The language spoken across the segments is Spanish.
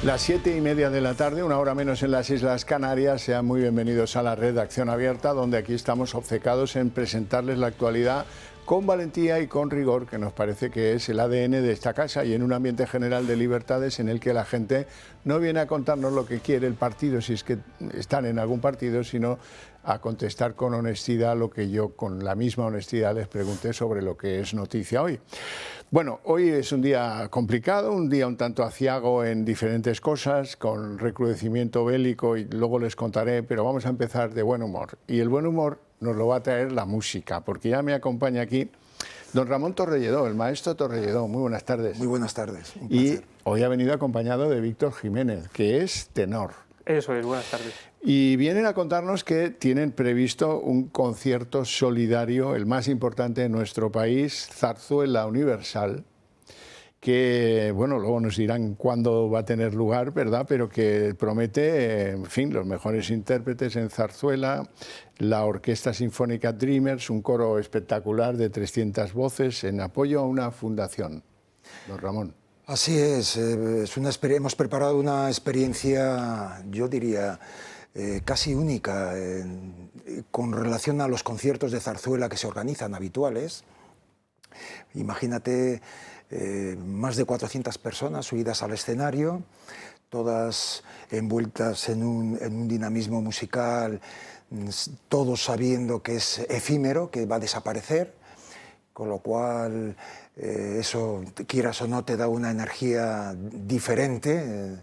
Las 7:30 de la tarde, una hora menos en las Islas Canarias. Sean muy bienvenidos a la red de Acción Abierta, donde aquí estamos obcecados en presentarles la actualidad con valentía y con rigor, que nos parece que es el ADN de esta casa, y en un ambiente general de libertades en el que la gente no viene a contarnos lo que quiere el partido, si es que están en algún partido, sino a contestar con honestidad lo que yo con la misma honestidad les pregunté sobre lo que es noticia hoy. Bueno, hoy es un día complicado, un día un tanto aciago en diferentes cosas, con recrudecimiento bélico, y luego les contaré, pero vamos a empezar de buen humor. Y el buen humor nos lo va a traer la música, porque ya me acompaña aquí don Ramón Torrelledó, el maestro Torrelledó. Muy buenas tardes. Muy buenas tardes, un Y placer. hoy ha venido acompañado de Víctor Jiménez, que es tenor. Eso es, buenas tardes. Y vienen a contarnos que tienen previsto un concierto solidario, el más importante de nuestro país, Zarzuela Universal, que, bueno, luego nos dirán cuándo va a tener lugar, ¿verdad?, pero que promete, en fin, los mejores intérpretes en zarzuela, la Orquesta Sinfónica Dreamers, un coro espectacular de 300 voces en apoyo a una fundación. Don Ramón. Así es hemos preparado una experiencia, yo diría, casi única con relación a los conciertos de zarzuela que se organizan habituales. Imagínate más de 400 personas subidas al escenario, todas envueltas en un dinamismo musical, todos sabiendo que es efímero, que va a desaparecer, con lo cual eso, quieras o no, te da una energía diferente.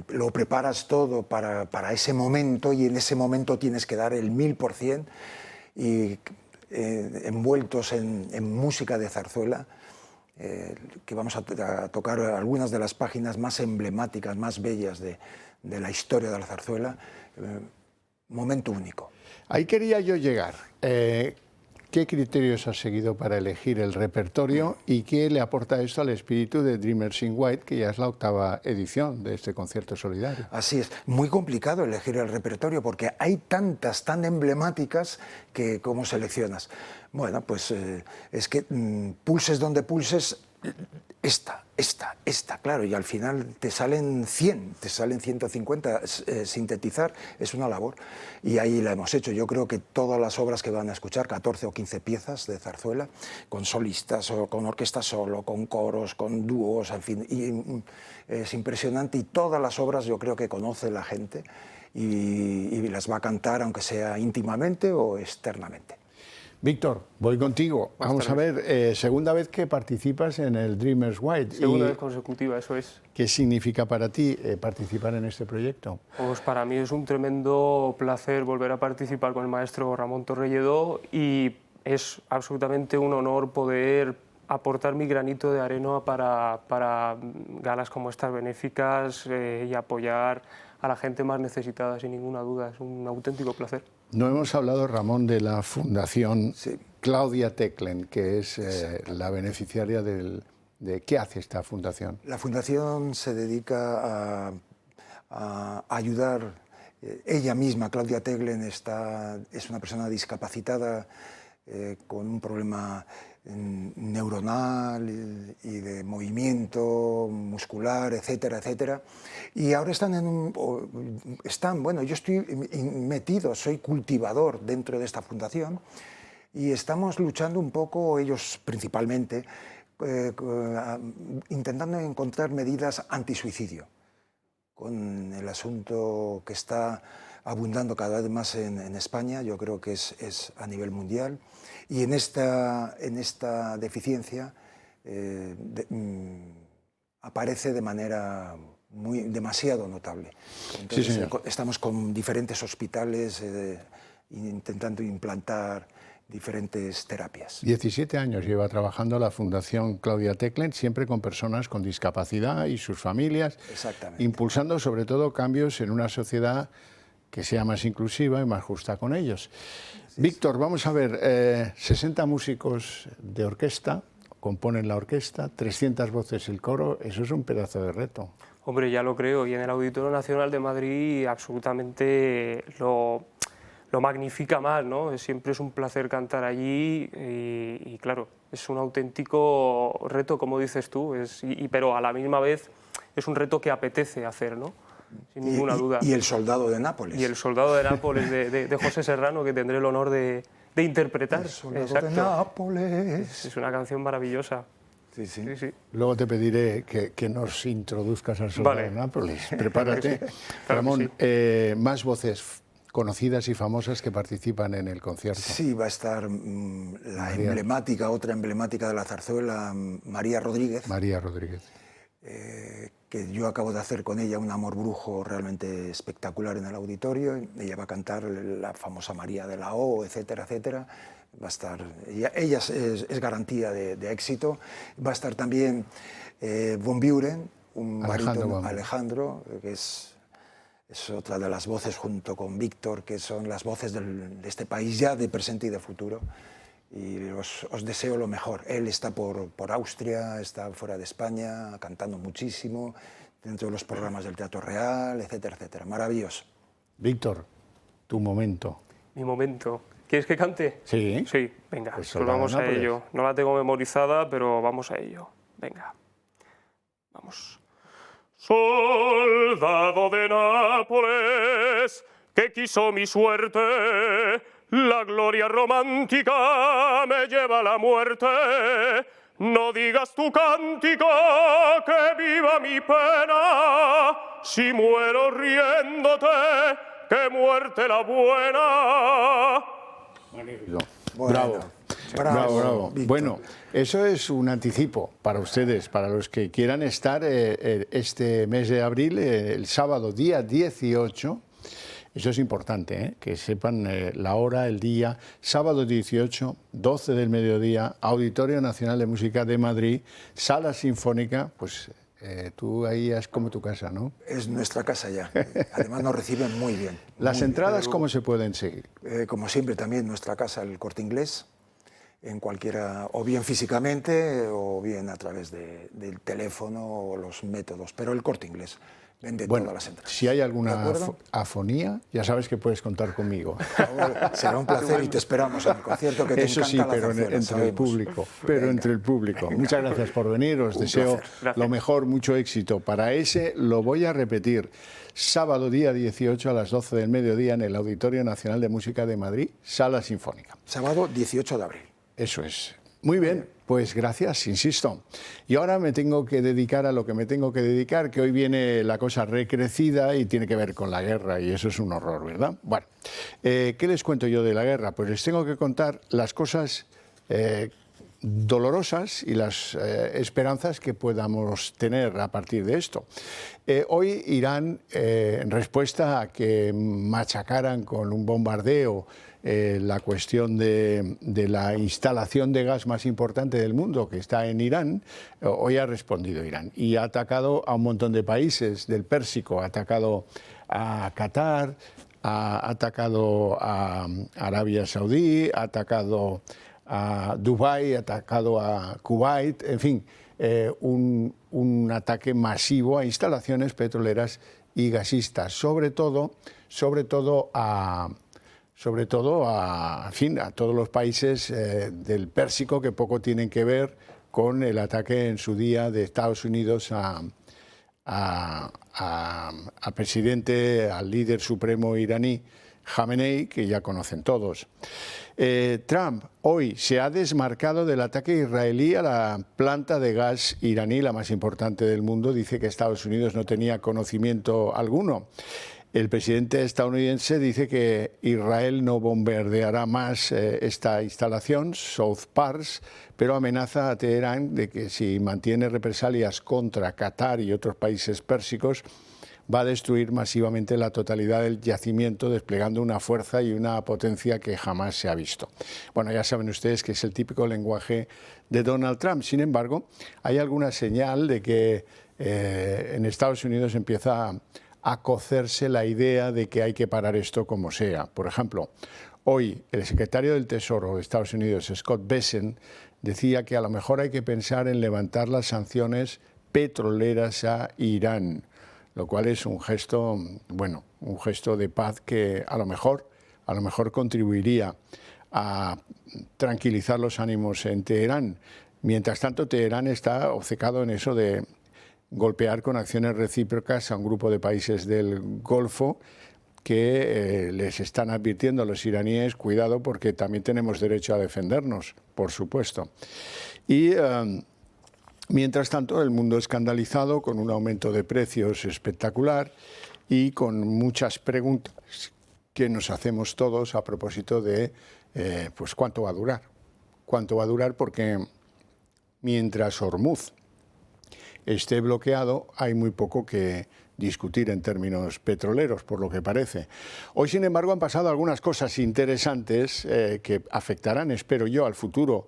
Lo preparas todo para ese momento, y en ese momento tienes que dar el 1000%, y envueltos en música de zarzuela, que vamos a tocar algunas de las páginas más emblemáticas, más bellas de la historia de la zarzuela. Momento único. Ahí quería yo llegar. ¿Qué criterios has seguido para elegir el repertorio y qué le aporta esto al espíritu de Dreamers in White, que ya es la 8ª edición de este concierto solidario? Así es, muy complicado elegir el repertorio porque hay tantas, tan emblemáticas, que ¿cómo seleccionas? Bueno, pues es que pulses donde pulses, esta, claro, y al final te salen 100, te salen 150, sintetizar es una labor, y ahí la hemos hecho. Yo creo que todas las obras que van a escuchar, 14 o 15 piezas de zarzuela, con solistas o con orquesta solo, con coros, con dúos, en fin, y es impresionante, y todas las obras yo creo que conoce la gente y las va a cantar, aunque sea íntimamente o externamente. Víctor, voy contigo. Vamos a ver, segunda vez que participas en el Dreamers White. Segunda vez consecutiva, eso es. ¿Qué significa para ti participar en este proyecto? Pues para mí es un tremendo placer volver a participar con el maestro Ramón Torrelledó, y es absolutamente un honor poder aportar mi granito de arena para galas como estas benéficas, y apoyar a la gente más necesitada, sin ninguna duda. Es un auténtico placer. No hemos hablado, Ramón, de la Fundación Claudia Teclen, que es la beneficiaria de... ¿Qué hace esta fundación? La fundación se dedica a ayudar. Ella misma, Claudia Teclen, es una persona discapacitada con un problema neuronal y de movimiento muscular, etcétera, etcétera. Y ahora bueno, yo estoy metido, soy cultivador dentro de esta fundación, y estamos luchando un poco, ellos principalmente, intentando encontrar medidas antisuicidio, con el asunto que está abundando cada vez más en España. Yo creo que es a nivel mundial, y en esta deficiencia aparece de manera demasiado notable. Entonces, sí, estamos con diferentes hospitales intentando implantar diferentes terapias. 17 años lleva trabajando la Fundación Claudia Teclen, siempre con personas con discapacidad y sus familias, impulsando sobre todo cambios en una sociedad que sea más inclusiva y más justa con ellos. Víctor, vamos a ver, 60 músicos de orquesta componen la orquesta, 300 voces el coro, eso es un pedazo de reto. Hombre, ya lo creo, y en el Auditorio Nacional de Madrid absolutamente lo magnifica más, ¿no? Siempre es un placer cantar allí, y claro, es un auténtico reto, como dices tú, pero a la misma vez es un reto que apetece hacer, ¿no? Sin ninguna duda. Y El soldado de Nápoles. Y El soldado de Nápoles de José Serrano, que tendré el honor de interpretar. El soldado de Nápoles. Es una canción maravillosa. Sí, sí. Sí, sí. Luego te pediré que nos introduzcas al soldado Vale. de Nápoles. Prepárate. Claro que sí. Ramón, más voces conocidas y famosas que participan en el concierto. Sí, va a estar otra emblemática de la zarzuela, María Rodríguez. María Rodríguez. Que yo acabo de hacer con ella un Amor Brujo realmente espectacular en el auditorio. Ella va a cantar la famosa María de la O, etcétera, etcétera. Va a estar, ella es garantía de éxito. Va a estar también Von Buren, un barítono, Alejandro, que es otra de las voces junto con Víctor, que son las voces de este país ya de presente y de futuro. Y os deseo lo mejor. Él está por Austria, está fuera de España, cantando muchísimo, dentro de los programas del Teatro Real, etcétera, etcétera. Maravilloso. Víctor, tu momento. Mi momento. ¿Quieres que cante? Sí. Sí, venga, Pues pues vamos a Nápoles. ello. No la tengo memorizada, pero vamos a ello. Venga, vamos. Soldado de Nápoles, que quiso mi suerte, la gloria romántica me lleva a la muerte. No digas tu cántico, que viva mi pena, si muero riéndote, que muerte la buena. Bravo. Bravo. Víctor. Bueno, eso es un anticipo para ustedes, para los que quieran estar este mes de abril, el sábado día 18. Eso es importante, que sepan la hora, el día, sábado 18, 12 del mediodía, Auditorio Nacional de Música de Madrid, Sala Sinfónica, pues tú ahí es como tu casa, ¿no? Es nuestra casa ya. Además nos reciben muy bien. Las muy entradas, bien. ¿cómo se pueden seguir? Como siempre también nuestra casa, el Corte Inglés, en cualquiera, o bien físicamente o bien a través del teléfono o los métodos, pero el Corte Inglés vende Bueno, todas las entradas. si hay ¿De alguna acuerdo? afonía, ya sabes que puedes contar conmigo. Por favor, será un placer y te esperamos en el concierto que te Eso sí, encanta la pero zarzuela, entre el sabemos. público. Pero Venga. entre el público. Muchas gracias por venir. Os Un deseo placer. lo mejor, mucho éxito. Para ese lo voy a repetir. Sábado día 18 a las 12 del mediodía en el Auditorio Nacional de Música de Madrid, Sala Sinfónica. Sábado 18 de abril. Eso es. Muy bien, pues gracias, insisto. Y ahora me tengo que dedicar a lo que me tengo que dedicar, que hoy viene la cosa recrecida y tiene que ver con la guerra, y eso es un horror, ¿verdad? Bueno, ¿qué les cuento yo de la guerra? Pues les tengo que contar las cosas dolorosas y las esperanzas que podamos tener a partir de esto. Hoy Irán, en respuesta a que machacaran con un bombardeo la cuestión de la instalación de gas más importante del mundo, que está en Irán, hoy ha respondido Irán y ha atacado a un montón de países del Pérsico, ha atacado a Qatar, ha atacado a Arabia Saudí, ha atacado a Dubái, ha atacado a Kuwait, en fin, un ataque masivo a instalaciones petroleras y gasistas, sobre todo a todos los países del Pérsico que poco tienen que ver con el ataque en su día de Estados Unidos al presidente, al líder supremo iraní, Jamenei, que ya conocen todos. Trump hoy se ha desmarcado del ataque israelí a la planta de gas iraní, la más importante del mundo. Dice que Estados Unidos no tenía conocimiento alguno. El presidente estadounidense dice que Israel no bombardeará más esta instalación, South Pars, pero amenaza a Teherán de que si mantiene represalias contra Qatar y otros países pérsicos, va a destruir masivamente la totalidad del yacimiento, desplegando una fuerza y una potencia que jamás se ha visto. Bueno, ya saben ustedes que es el típico lenguaje de Donald Trump. Sin embargo, hay alguna señal de que en Estados Unidos empieza a cocerse la idea de que hay que parar esto como sea. Por ejemplo, hoy el secretario del Tesoro de Estados Unidos, Scott Bessent, decía que a lo mejor hay que pensar en levantar las sanciones petroleras a Irán, lo cual es un gesto, bueno, un gesto de paz que a lo mejor contribuiría a tranquilizar los ánimos en Teherán. Mientras tanto, Teherán está obcecado en eso de golpear con acciones recíprocas a un grupo de países del Golfo que les están advirtiendo a los iraníes, cuidado porque también tenemos derecho a defendernos, por supuesto. Y mientras tanto, el mundo escandalizado con un aumento de precios espectacular y con muchas preguntas que nos hacemos todos a propósito de pues cuánto va a durar. Cuánto va a durar, porque mientras Hormuz esté bloqueado hay muy poco que discutir en términos petroleros, por lo que parece. Hoy, sin embargo, han pasado algunas cosas interesantes que afectarán, espero yo, al futuro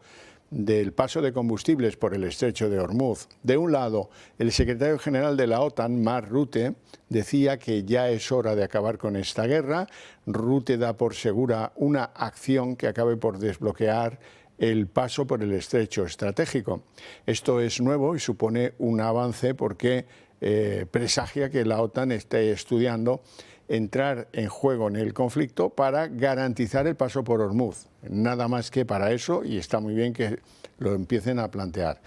del paso de combustibles por el estrecho de Hormuz. De un lado, el secretario general de la OTAN, Mark Rutte, decía que ya es hora de acabar con esta guerra. Rutte da por segura una acción que acabe por desbloquear el paso por el estrecho estratégico. Esto es nuevo y supone un avance porque presagia que la OTAN esté estudiando entrar en juego en el conflicto para garantizar el paso por Hormuz. Nada más que para eso, y está muy bien que lo empiecen a plantear.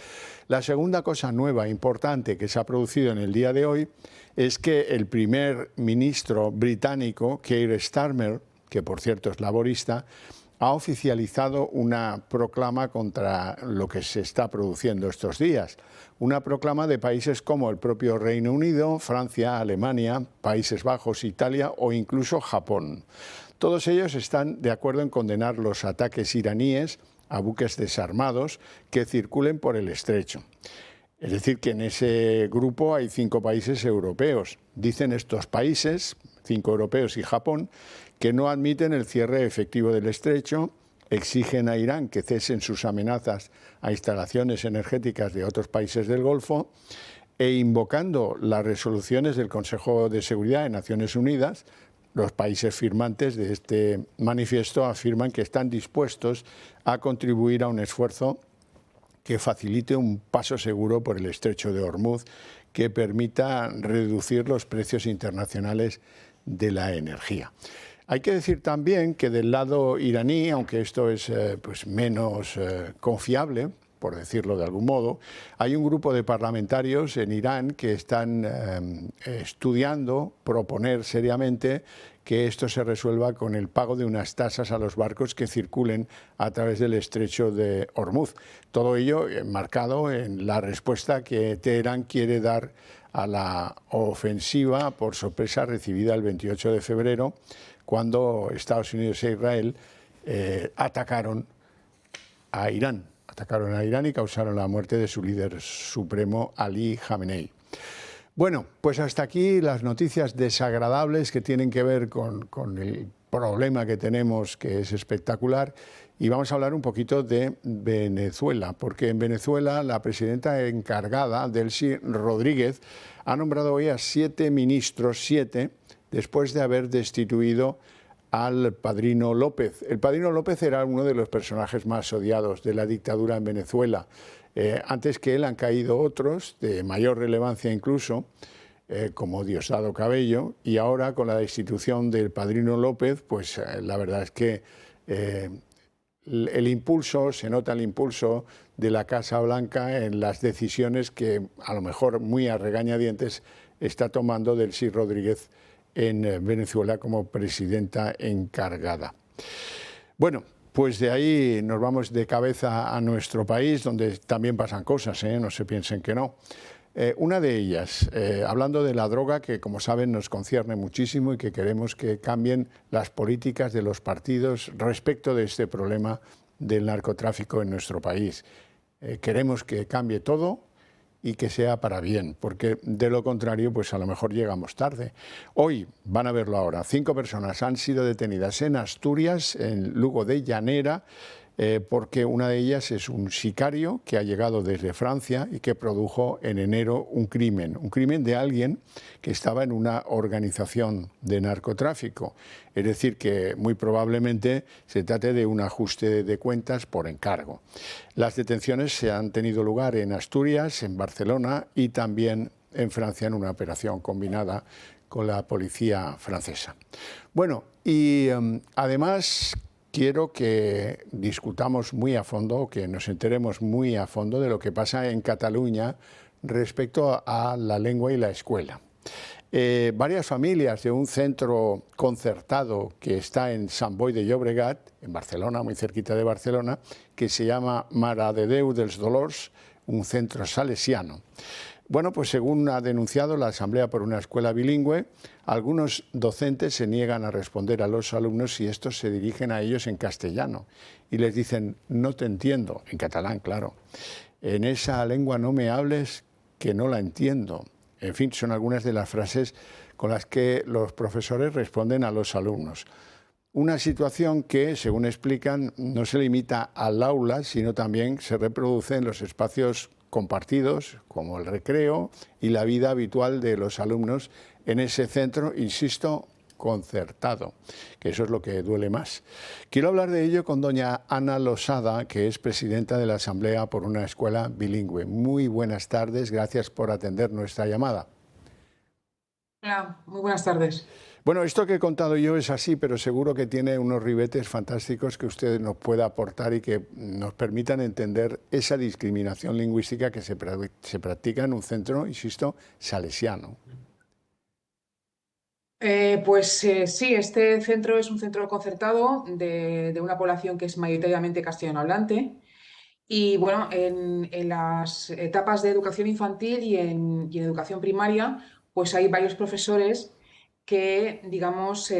La segunda cosa nueva, importante, que se ha producido en el día de hoy es que el primer ministro británico, Keir Starmer, que por cierto es laborista, ha oficializado una proclama contra lo que se está produciendo estos días. Una proclama de países como el propio Reino Unido, Francia, Alemania, Países Bajos, Italia o incluso Japón. Todos ellos están de acuerdo en condenar los ataques iraníes a buques desarmados que circulen por el estrecho. Es decir, que en ese grupo hay 5 países europeos. Dicen estos países, 5 europeos y Japón, que no admiten el cierre efectivo del estrecho, exigen a Irán que cesen sus amenazas a instalaciones energéticas de otros países del Golfo e invocando las resoluciones del Consejo de Seguridad de Naciones Unidas, los países firmantes de este manifiesto afirman que están dispuestos a contribuir a un esfuerzo que facilite un paso seguro por el estrecho de Hormuz que permita reducir los precios internacionales de la energía. Hay que decir también que del lado iraní, aunque esto es pues menos confiable, por decirlo de algún modo, hay un grupo de parlamentarios en Irán que están estudiando proponer seriamente que esto se resuelva con el pago de unas tasas a los barcos que circulen a través del estrecho de Hormuz. Todo ello enmarcado en la respuesta que Teherán quiere dar a la ofensiva por sorpresa recibida el 28 de febrero, cuando Estados Unidos e Israel atacaron a Irán y causaron la muerte de su líder supremo, Ali Khamenei. Bueno, pues hasta aquí las noticias desagradables que tienen que ver con el problema que tenemos, que es espectacular, y vamos a hablar un poquito de Venezuela, porque en Venezuela la presidenta encargada, Delcy Rodríguez, ha nombrado hoy a 7 ministros, 7, después de haber destituido al Padrino López. El Padrino López era uno de los personajes más odiados de la dictadura en Venezuela. Antes que él han caído otros, de mayor relevancia incluso, como Diosdado Cabello, y ahora con la destitución del Padrino López, pues la verdad es que el impulso, se nota el impulso de la Casa Blanca en las decisiones que a lo mejor muy a regañadientes está tomando Delcy Rodríguez en Venezuela como presidenta encargada. Bueno, pues de ahí nos vamos de cabeza a nuestro país, donde también pasan cosas, no se piensen que no. Una de ellas, hablando de la droga, que como saben nos concierne muchísimo y que queremos que cambien las políticas de los partidos respecto de este problema del narcotráfico en nuestro país. Queremos que cambie todo y que sea para bien, porque de lo contrario, pues a lo mejor llegamos tarde. Hoy, van a verlo ahora, 5 personas han sido detenidas en Asturias, en Lugo de Llanera, porque una de ellas es un sicario que ha llegado desde Francia y que produjo en enero un crimen de alguien que estaba en una organización de narcotráfico. Es decir, que muy probablemente se trate de un ajuste de cuentas por encargo. Las detenciones se han tenido lugar en Asturias, en Barcelona y también en Francia en una operación combinada con la policía francesa. Bueno, y además quiero que discutamos muy a fondo, que nos enteremos muy a fondo de lo que pasa en Cataluña respecto a la lengua y la escuela. Varias familias de un centro concertado que está en Sant Boi de Llobregat, en Barcelona, muy cerquita de Barcelona, que se llama Mare de Déu dels Dolors, un centro salesiano. Bueno, pues según ha denunciado la Asamblea por una Escuela Bilingüe, algunos docentes se niegan a responder a los alumnos si estos se dirigen a ellos en castellano y les dicen no te entiendo, en catalán, claro. En esa lengua no me hables, que no la entiendo. En fin, son algunas de las frases con las que los profesores responden a los alumnos. Una situación que, según explican, no se limita al aula, sino también se reproduce en los espacios compartidos, como el recreo y la vida habitual de los alumnos en ese centro, insisto, concertado, que eso es lo que duele más. Quiero hablar de ello con doña Ana Losada, que es presidenta de la Asamblea por una Escuela Bilingüe. Muy buenas tardes, gracias por atender nuestra llamada. Hola, muy buenas tardes. Bueno, esto que he contado yo es así, pero seguro que tiene unos ribetes fantásticos que usted nos pueda aportar y que nos permitan entender esa discriminación lingüística que se practica en un centro, insisto, salesiano. Sí, este centro es un centro concertado de una población que es mayoritariamente castellano hablante. Y bueno, en las etapas de educación infantil y en educación primaria, pues hay varios profesores que, digamos,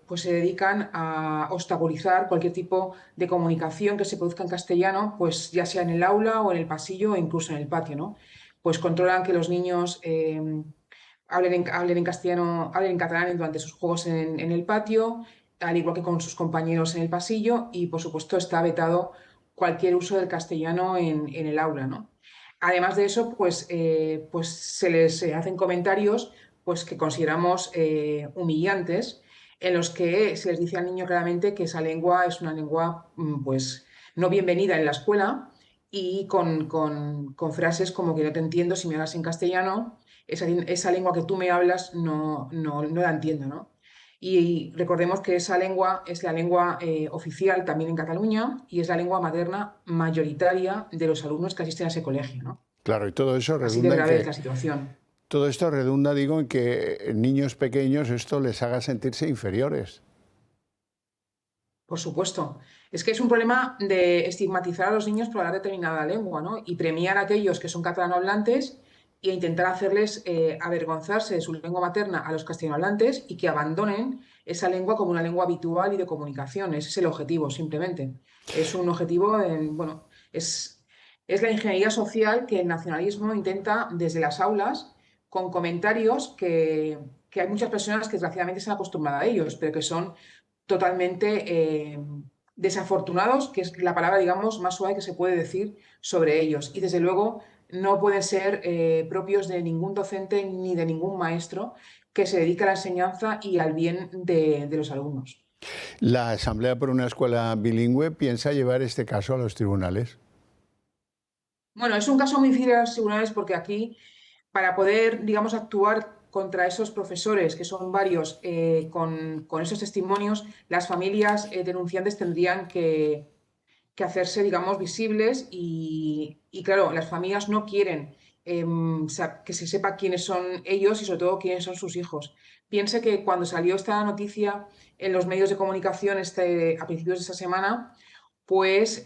pues se dedican a obstaculizar cualquier tipo de comunicación que se produzca en castellano, pues ya sea en el aula o en el pasillo o incluso en el patio, ¿no? Pues controlan que los niños hablen en castellano, hablen en catalán durante sus juegos en el patio, al igual que con sus compañeros en el pasillo, y por supuesto está vetado cualquier uso del castellano en el aula, ¿no? Además de eso, pues se les hacen comentarios pues, que consideramos humillantes, en los que se les dice al niño claramente que esa lengua es una lengua pues, no bienvenida en la escuela, y con frases como que no te entiendo si me hablas en castellano, esa lengua que tú me hablas no la entiendo, ¿no? Y recordemos que esa lengua es la lengua oficial también en Cataluña y es la lengua materna mayoritaria de los alumnos que asisten a ese colegio, ¿no? Claro, y todo eso Así de redunda en grave es que la situación. todo esto redunda, digo, en que niños pequeños esto les haga sentirse inferiores. Por supuesto. Es que es un problema de estigmatizar a los niños por hablar determinada lengua, ¿no? Y premiar a aquellos que son catalanohablantes e intentar hacerles avergonzarse de su lengua materna a los castellanohablantes y que abandonen esa lengua como una lengua habitual y de comunicación. Ese es el objetivo, simplemente. Es un objetivo, bueno, es la ingeniería social que el nacionalismo intenta desde las aulas con comentarios que hay muchas personas que desgraciadamente se han acostumbrado a ellos, pero que son totalmente desafortunados, que es la palabra, digamos, más suave que se puede decir sobre ellos. Y desde luego no pueden ser propios de ningún docente ni de ningún maestro que se dedique a la enseñanza y al bien de los alumnos. La Asamblea por una Escuela Bilingüe piensa llevar este caso a los tribunales. Bueno, es un caso muy difícil a los tribunales porque aquí, para poder, digamos, actuar contra esos profesores, que son varios, con esos testimonios, las familias denunciantes tendrían que hacerse, digamos, visibles y, claro, las familias no quieren que se sepa quiénes son ellos y sobre todo quiénes son sus hijos. Piense que cuando salió esta noticia en los medios de comunicación a principios de esta semana, pues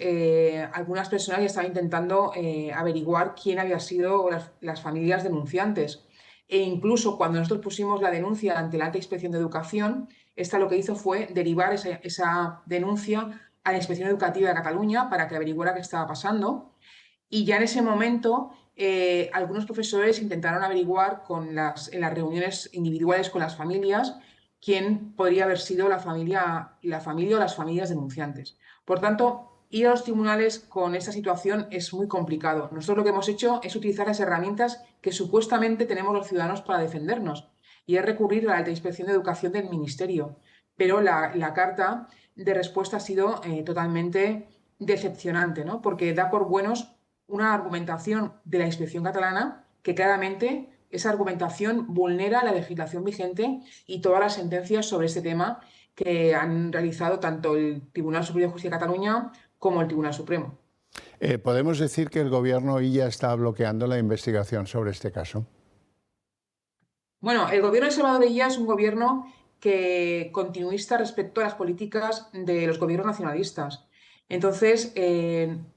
algunas personas ya estaban intentando averiguar quién había sido las familias denunciantes. E incluso cuando nosotros pusimos la denuncia ante la Alta Inspección de Educación, esta lo que hizo fue derivar esa denuncia a la Inspección Educativa de Cataluña para que averiguara qué estaba pasando. Y ya en ese momento, algunos profesores intentaron averiguar en las reuniones individuales con las familias quién podría haber sido la familia o las familias denunciantes. Por tanto, ir a los tribunales con esta situación es muy complicado. Nosotros lo que hemos hecho es utilizar las herramientas que supuestamente tenemos los ciudadanos para defendernos, y es recurrir a la Alta Inspección de Educación del Ministerio. Pero la carta de respuesta ha sido totalmente decepcionante, ¿no? Porque da por buenos una argumentación de la Inspección catalana que claramente esa argumentación vulnera la legislación vigente y todas las sentencias sobre este tema que han realizado tanto el Tribunal Superior de Justicia de Cataluña como el Tribunal Supremo. ¿Podemos decir que el gobierno ya está bloqueando la investigación sobre este caso? Bueno, el gobierno de Salvador Illa es un gobierno continuista respecto a las políticas de los gobiernos nacionalistas. Entonces,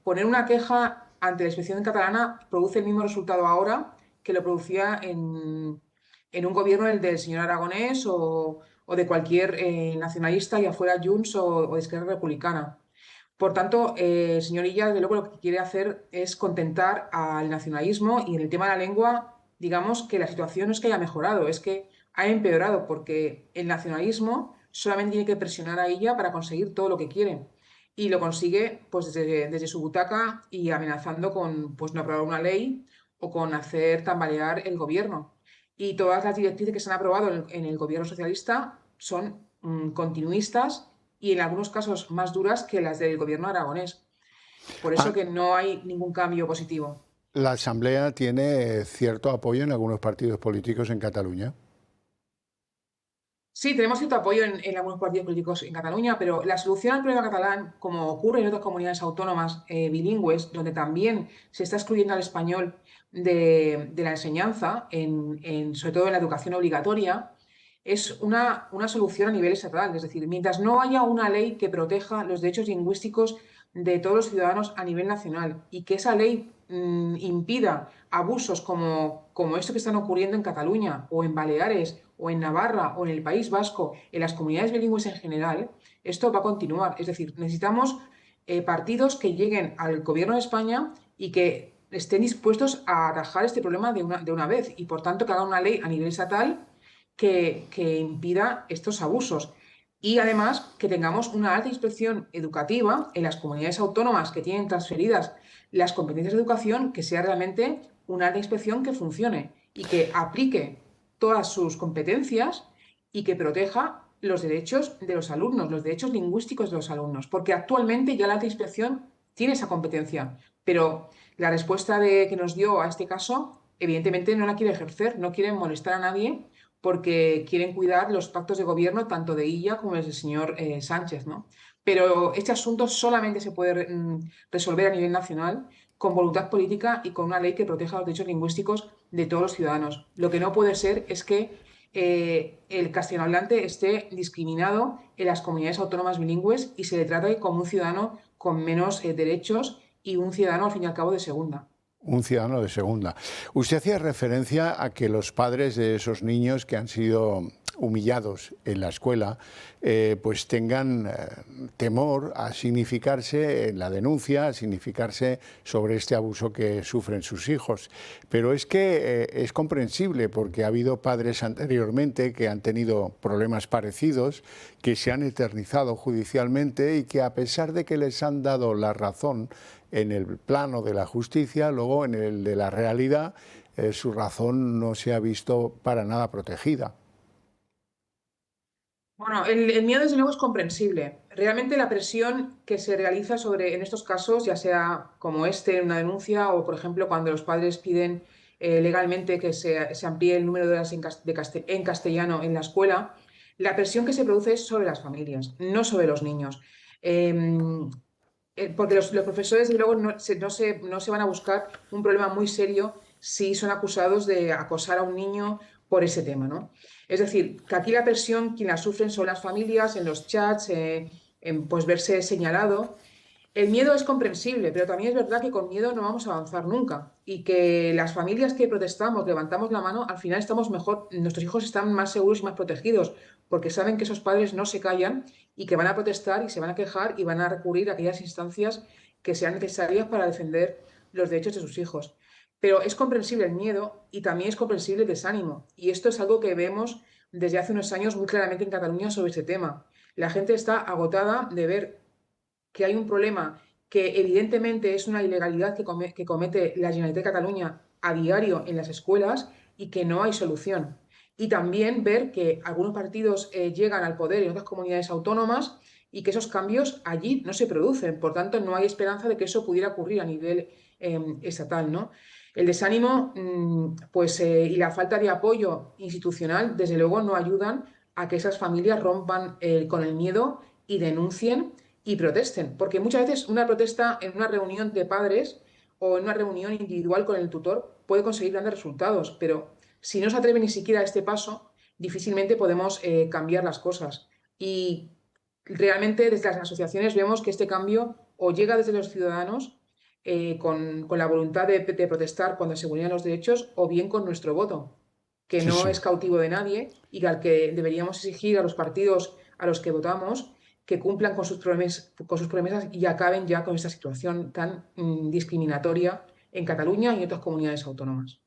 poner una queja ante la inspección catalana produce el mismo resultado ahora que lo producía en un gobierno, el del señor Aragonés o de cualquier nacionalista, ya fuera Junts o de Esquerra Republicana. Por tanto, el señor Illa, desde luego, lo que quiere hacer es contentar al nacionalismo, y en el tema de la lengua, digamos que la situación no es que haya mejorado, es que ha empeorado, porque el nacionalismo solamente tiene que presionar a Illa para conseguir todo lo que quiere. Y lo consigue pues desde su butaca y amenazando con pues, no aprobar una ley o con hacer tambalear el gobierno. Y todas las directrices que se han aprobado en el gobierno socialista son continuistas y en algunos casos más duras que las del gobierno aragonés. Por eso Ah, que no hay ningún cambio positivo. la Asamblea tiene cierto apoyo en algunos partidos políticos en Cataluña. Sí, tenemos cierto apoyo en algunos partidos políticos en Cataluña, pero la solución al problema catalán, como ocurre en otras comunidades autónomas bilingües, donde también se está excluyendo al español de la enseñanza, sobre todo en la educación obligatoria, es una solución a nivel estatal. Es decir, mientras no haya una ley que proteja los derechos lingüísticos de todos los ciudadanos a nivel nacional y que esa ley impida abusos como esto que están ocurriendo en Cataluña o en Baleares o en Navarra o en el País Vasco, en las comunidades bilingües en general, esto va a continuar. Es decir, necesitamos partidos que lleguen al gobierno de España y que estén dispuestos a atajar este problema de una vez, y por tanto que haga una ley a nivel estatal que impida estos abusos. Y además que tengamos una alta inspección educativa en las comunidades autónomas que tienen transferidas las competencias de educación, que sea realmente una alta inspección que funcione y que aplique todas sus competencias y que proteja los derechos de los alumnos, los derechos lingüísticos de los alumnos, porque actualmente ya la alta inspección tiene esa competencia, pero la respuesta que nos dio a este caso, evidentemente no la quiere ejercer, no quiere molestar a nadie porque quieren cuidar los pactos de gobierno tanto de Illa como del señor Sánchez, ¿no? Pero este asunto solamente se puede resolver a nivel nacional con voluntad política y con una ley que proteja los derechos lingüísticos de todos los ciudadanos. Lo que no puede ser es que el castellano hablante esté discriminado en las comunidades autónomas bilingües y se le trate como un ciudadano con menos derechos y un ciudadano, al fin y al cabo, de segunda. Un ciudadano de segunda. Usted hacía referencia a que los padres de esos niños que han sido humillados en la escuela, pues tengan temor a significarse en la denuncia, a significarse sobre este abuso que sufren sus hijos. Pero es que es comprensible, porque ha habido padres anteriormente que han tenido problemas parecidos, que se han eternizado judicialmente y que, a pesar de que les han dado la razón en el plano de la justicia, luego en el de la realidad, su razón no se ha visto para nada protegida. Bueno, el miedo desde luego es comprensible. Realmente la presión que se realiza en estos casos, ya sea como una denuncia, o por ejemplo cuando los padres piden legalmente que se amplíe el número de horas en castellano en la escuela, la presión que se produce es sobre las familias, no sobre los niños. Porque los profesores, desde luego, no se van a buscar un problema muy serio si son acusados de acosar a un niño por ese tema, ¿no? Es decir, que aquí la presión, quien la sufren son las familias, en los chats, en pues verse señalado. El miedo es comprensible, pero también es verdad que con miedo no vamos a avanzar nunca, y que las familias que protestamos, levantamos la mano, al final estamos mejor, nuestros hijos están más seguros y más protegidos, porque saben que esos padres no se callan y que van a protestar y se van a quejar y van a recurrir a aquellas instancias que sean necesarias para defender los derechos de sus hijos. Pero es comprensible el miedo y también es comprensible el desánimo, y esto es algo que vemos desde hace unos años muy claramente en Cataluña sobre este tema. La gente está agotada de ver que hay un problema que evidentemente es una ilegalidad que comete la Generalitat de Cataluña a diario en las escuelas y que no hay solución. Y también ver que algunos partidos llegan al poder en otras comunidades autónomas y que esos cambios allí no se producen. Por tanto, no hay esperanza de que eso pudiera ocurrir a nivel estatal, ¿no? El desánimo y la falta de apoyo institucional, desde luego, no ayudan a que esas familias rompan con el miedo y denuncien y protesten, porque muchas veces una protesta en una reunión de padres o en una reunión individual con el tutor puede conseguir grandes resultados, pero si no se atreve ni siquiera a este paso, difícilmente podemos cambiar las cosas. Y realmente desde las asociaciones vemos que este cambio o llega desde los ciudadanos con la voluntad de protestar cuando se vulneran los derechos, o bien con nuestro voto, que Sí, no sí. es cautivo de nadie y al que deberíamos exigir a los partidos a los que votamos que cumplan con sus promesas y acaben ya con esta situación tan discriminatoria en Cataluña y en otras comunidades autónomas.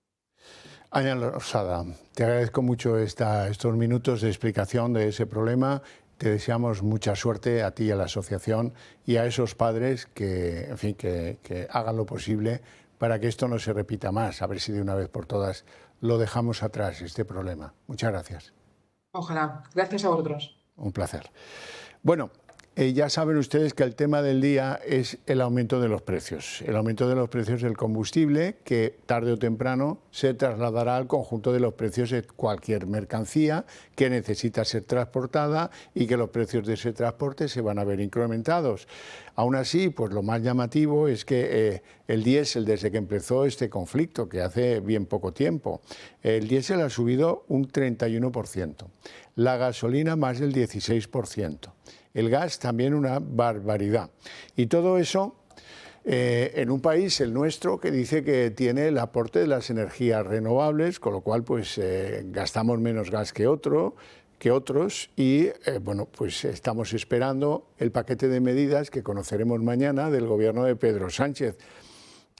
Aña Losada, te agradezco mucho estos minutos de explicación de ese problema. Te deseamos mucha suerte a ti y a la asociación y a esos padres que, en fin, que hagan lo posible para que esto no se repita más. A ver si de una vez por todas lo dejamos atrás, este problema. Muchas gracias. Ojalá. Gracias a vosotros. Un placer. Bueno, ya saben ustedes que el tema del día es el aumento de los precios. El aumento de los precios del combustible, que tarde o temprano se trasladará al conjunto de los precios de cualquier mercancía que necesita ser transportada y que los precios de ese transporte se van a ver incrementados. Aún así, pues lo más llamativo es que el diésel, desde que empezó este conflicto, que hace bien poco tiempo, el diésel ha subido un 31%, la gasolina más del 16%. El gas también una barbaridad. Y todo eso en un país, el nuestro, que dice que tiene el aporte de las energías renovables, con lo cual pues gastamos menos gas que otros y bueno, pues estamos esperando el paquete de medidas que conoceremos mañana del gobierno de Pedro Sánchez,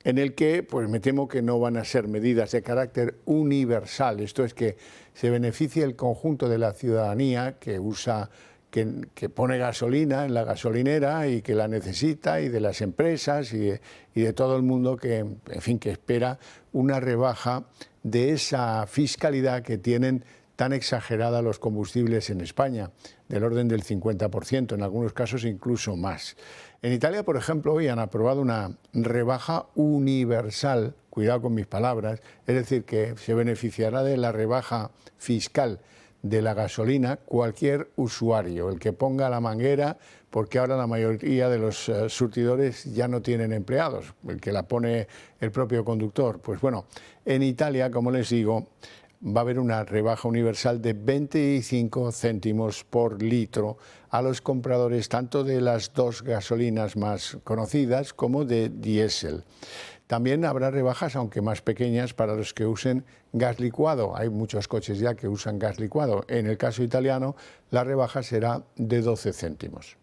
en el que pues me temo que no van a ser medidas de carácter universal. Esto es que se beneficie el conjunto de la ciudadanía que usa, que pone gasolina en la gasolinera y que la necesita, y de las empresas y de todo el mundo que, en fin, que espera una rebaja de esa fiscalidad que tienen tan exagerada los combustibles en España, del orden del 50%, en algunos casos incluso más. En Italia, por ejemplo, hoy han aprobado una rebaja universal, cuidado con mis palabras, es decir, que se beneficiará de la rebaja fiscal de la gasolina cualquier usuario, el que ponga la manguera, porque ahora la mayoría de los surtidores ya no tienen empleados, el que la pone el propio conductor. Pues bueno, en Italia, como les digo, va a haber una rebaja universal de 25 céntimos por litro a los compradores tanto de las dos gasolinas más conocidas como de diésel. También habrá rebajas, aunque más pequeñas, para los que usen gas licuado. Hay muchos coches ya que usan gas licuado. En el caso italiano, la rebaja será de 12 céntimos.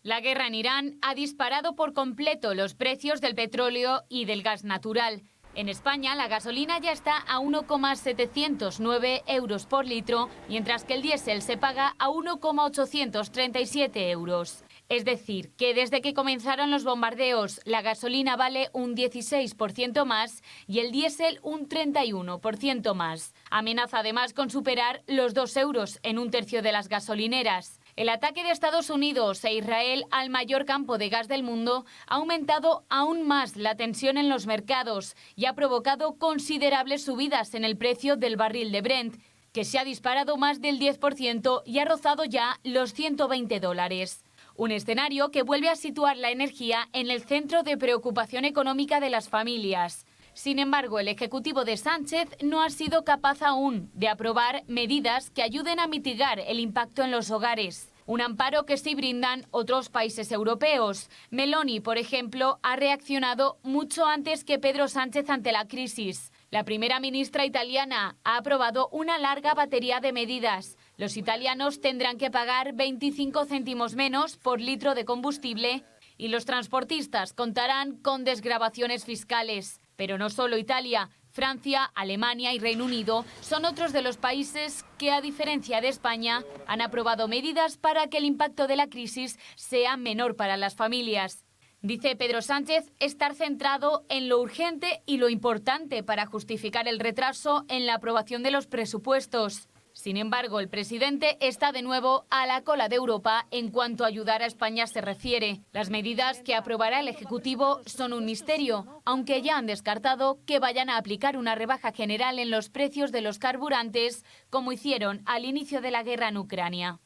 La guerra en Irán ha disparado por completo los precios del petróleo y del gas natural. En España, la gasolina ya está a 1,709 euros por litro, mientras que el diésel se paga a 1,837 euros. Es decir, que desde que comenzaron los bombardeos, la gasolina vale un 16% más y el diésel un 31% más. Amenaza además con superar los 2 euros en un tercio de las gasolineras. El ataque de Estados Unidos e Israel al mayor campo de gas del mundo ha aumentado aún más la tensión en los mercados y ha provocado considerables subidas en el precio del barril de Brent, que se ha disparado más del 10% y ha rozado ya los $120. Un escenario que vuelve a situar la energía en el centro de preocupación económica de las familias. Sin embargo, el Ejecutivo de Sánchez no ha sido capaz aún de aprobar medidas que ayuden a mitigar el impacto en los hogares. Un amparo que sí brindan otros países europeos. Meloni, por ejemplo, ha reaccionado mucho antes que Pedro Sánchez ante la crisis. La primera ministra italiana ha aprobado una larga batería de medidas. Los italianos tendrán que pagar 25 céntimos menos por litro de combustible y los transportistas contarán con desgravaciones fiscales. Pero no solo Italia, Francia, Alemania y Reino Unido son otros de los países que, a diferencia de España, han aprobado medidas para que el impacto de la crisis sea menor para las familias. Dice Pedro Sánchez estar centrado en lo urgente y lo importante para justificar el retraso en la aprobación de los presupuestos. Sin embargo, el presidente está de nuevo a la cola de Europa en cuanto a ayudar a España se refiere. Las medidas que aprobará el Ejecutivo son un misterio, aunque ya han descartado que vayan a aplicar una rebaja general en los precios de los carburantes, como hicieron al inicio de la guerra en Ucrania.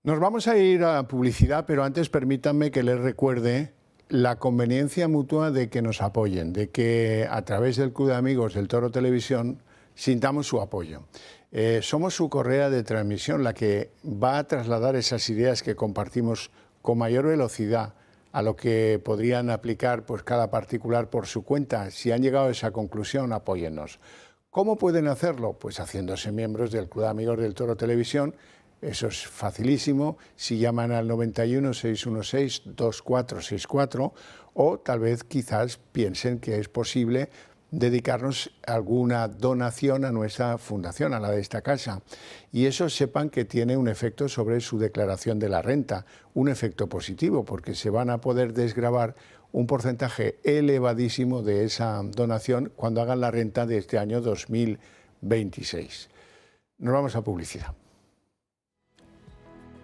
Nos vamos a ir a publicidad, pero antes permítanme que les recuerde la conveniencia mutua de que nos apoyen, de que a través del Club de Amigos del Toro Televisión sintamos su apoyo. Somos su correa de transmisión, la que va a trasladar esas ideas que compartimos con mayor velocidad a lo que podrían aplicar pues, cada particular por su cuenta. Si han llegado a esa conclusión, apóyennos. ¿Cómo pueden hacerlo? Pues haciéndose miembros del Club de Amigos del Toro Televisión. Eso es facilísimo. Si llaman al 91 616 2464 o tal vez quizás piensen que es posible dedicarnos alguna donación a nuestra fundación, a la de esta casa. Y eso sepan que tiene un efecto sobre su declaración de la renta, un efecto positivo, porque se van a poder desgravar un porcentaje elevadísimo de esa donación cuando hagan la renta de este año 2026. Nos vamos a publicidad.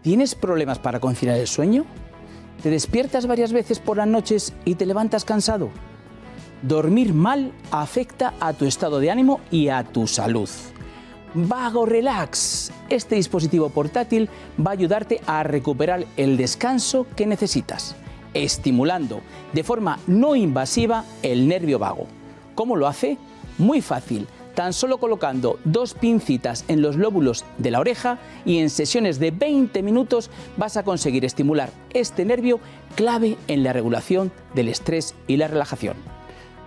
¿Tienes problemas para conciliar el sueño? ¿Te despiertas varias veces por las noches y te levantas cansado? Dormir mal afecta a tu estado de ánimo y a tu salud. Vago Relax. Este dispositivo portátil va a ayudarte a recuperar el descanso que necesitas, estimulando de forma no invasiva el nervio vago. ¿Cómo lo hace? Muy fácil. Tan solo colocando 2 pincitas en los lóbulos de la oreja y en sesiones de 20 minutos vas a conseguir estimular este nervio clave en la regulación del estrés y la relajación.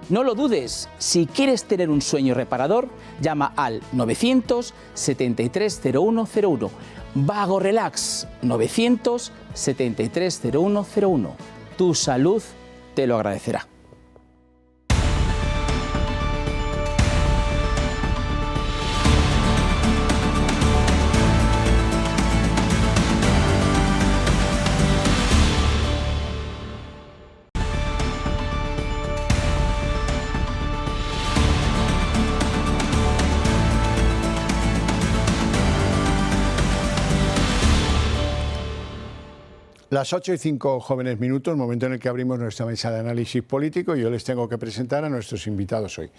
No lo dudes, si quieres tener un sueño reparador, llama al 973 0101. Vago Relax, 973 0101. Tu salud te lo agradecerá. Las 8:05 jóvenes minutos, momento en el que abrimos nuestra mesa de análisis político, y yo les tengo que presentar a nuestros invitados hoy.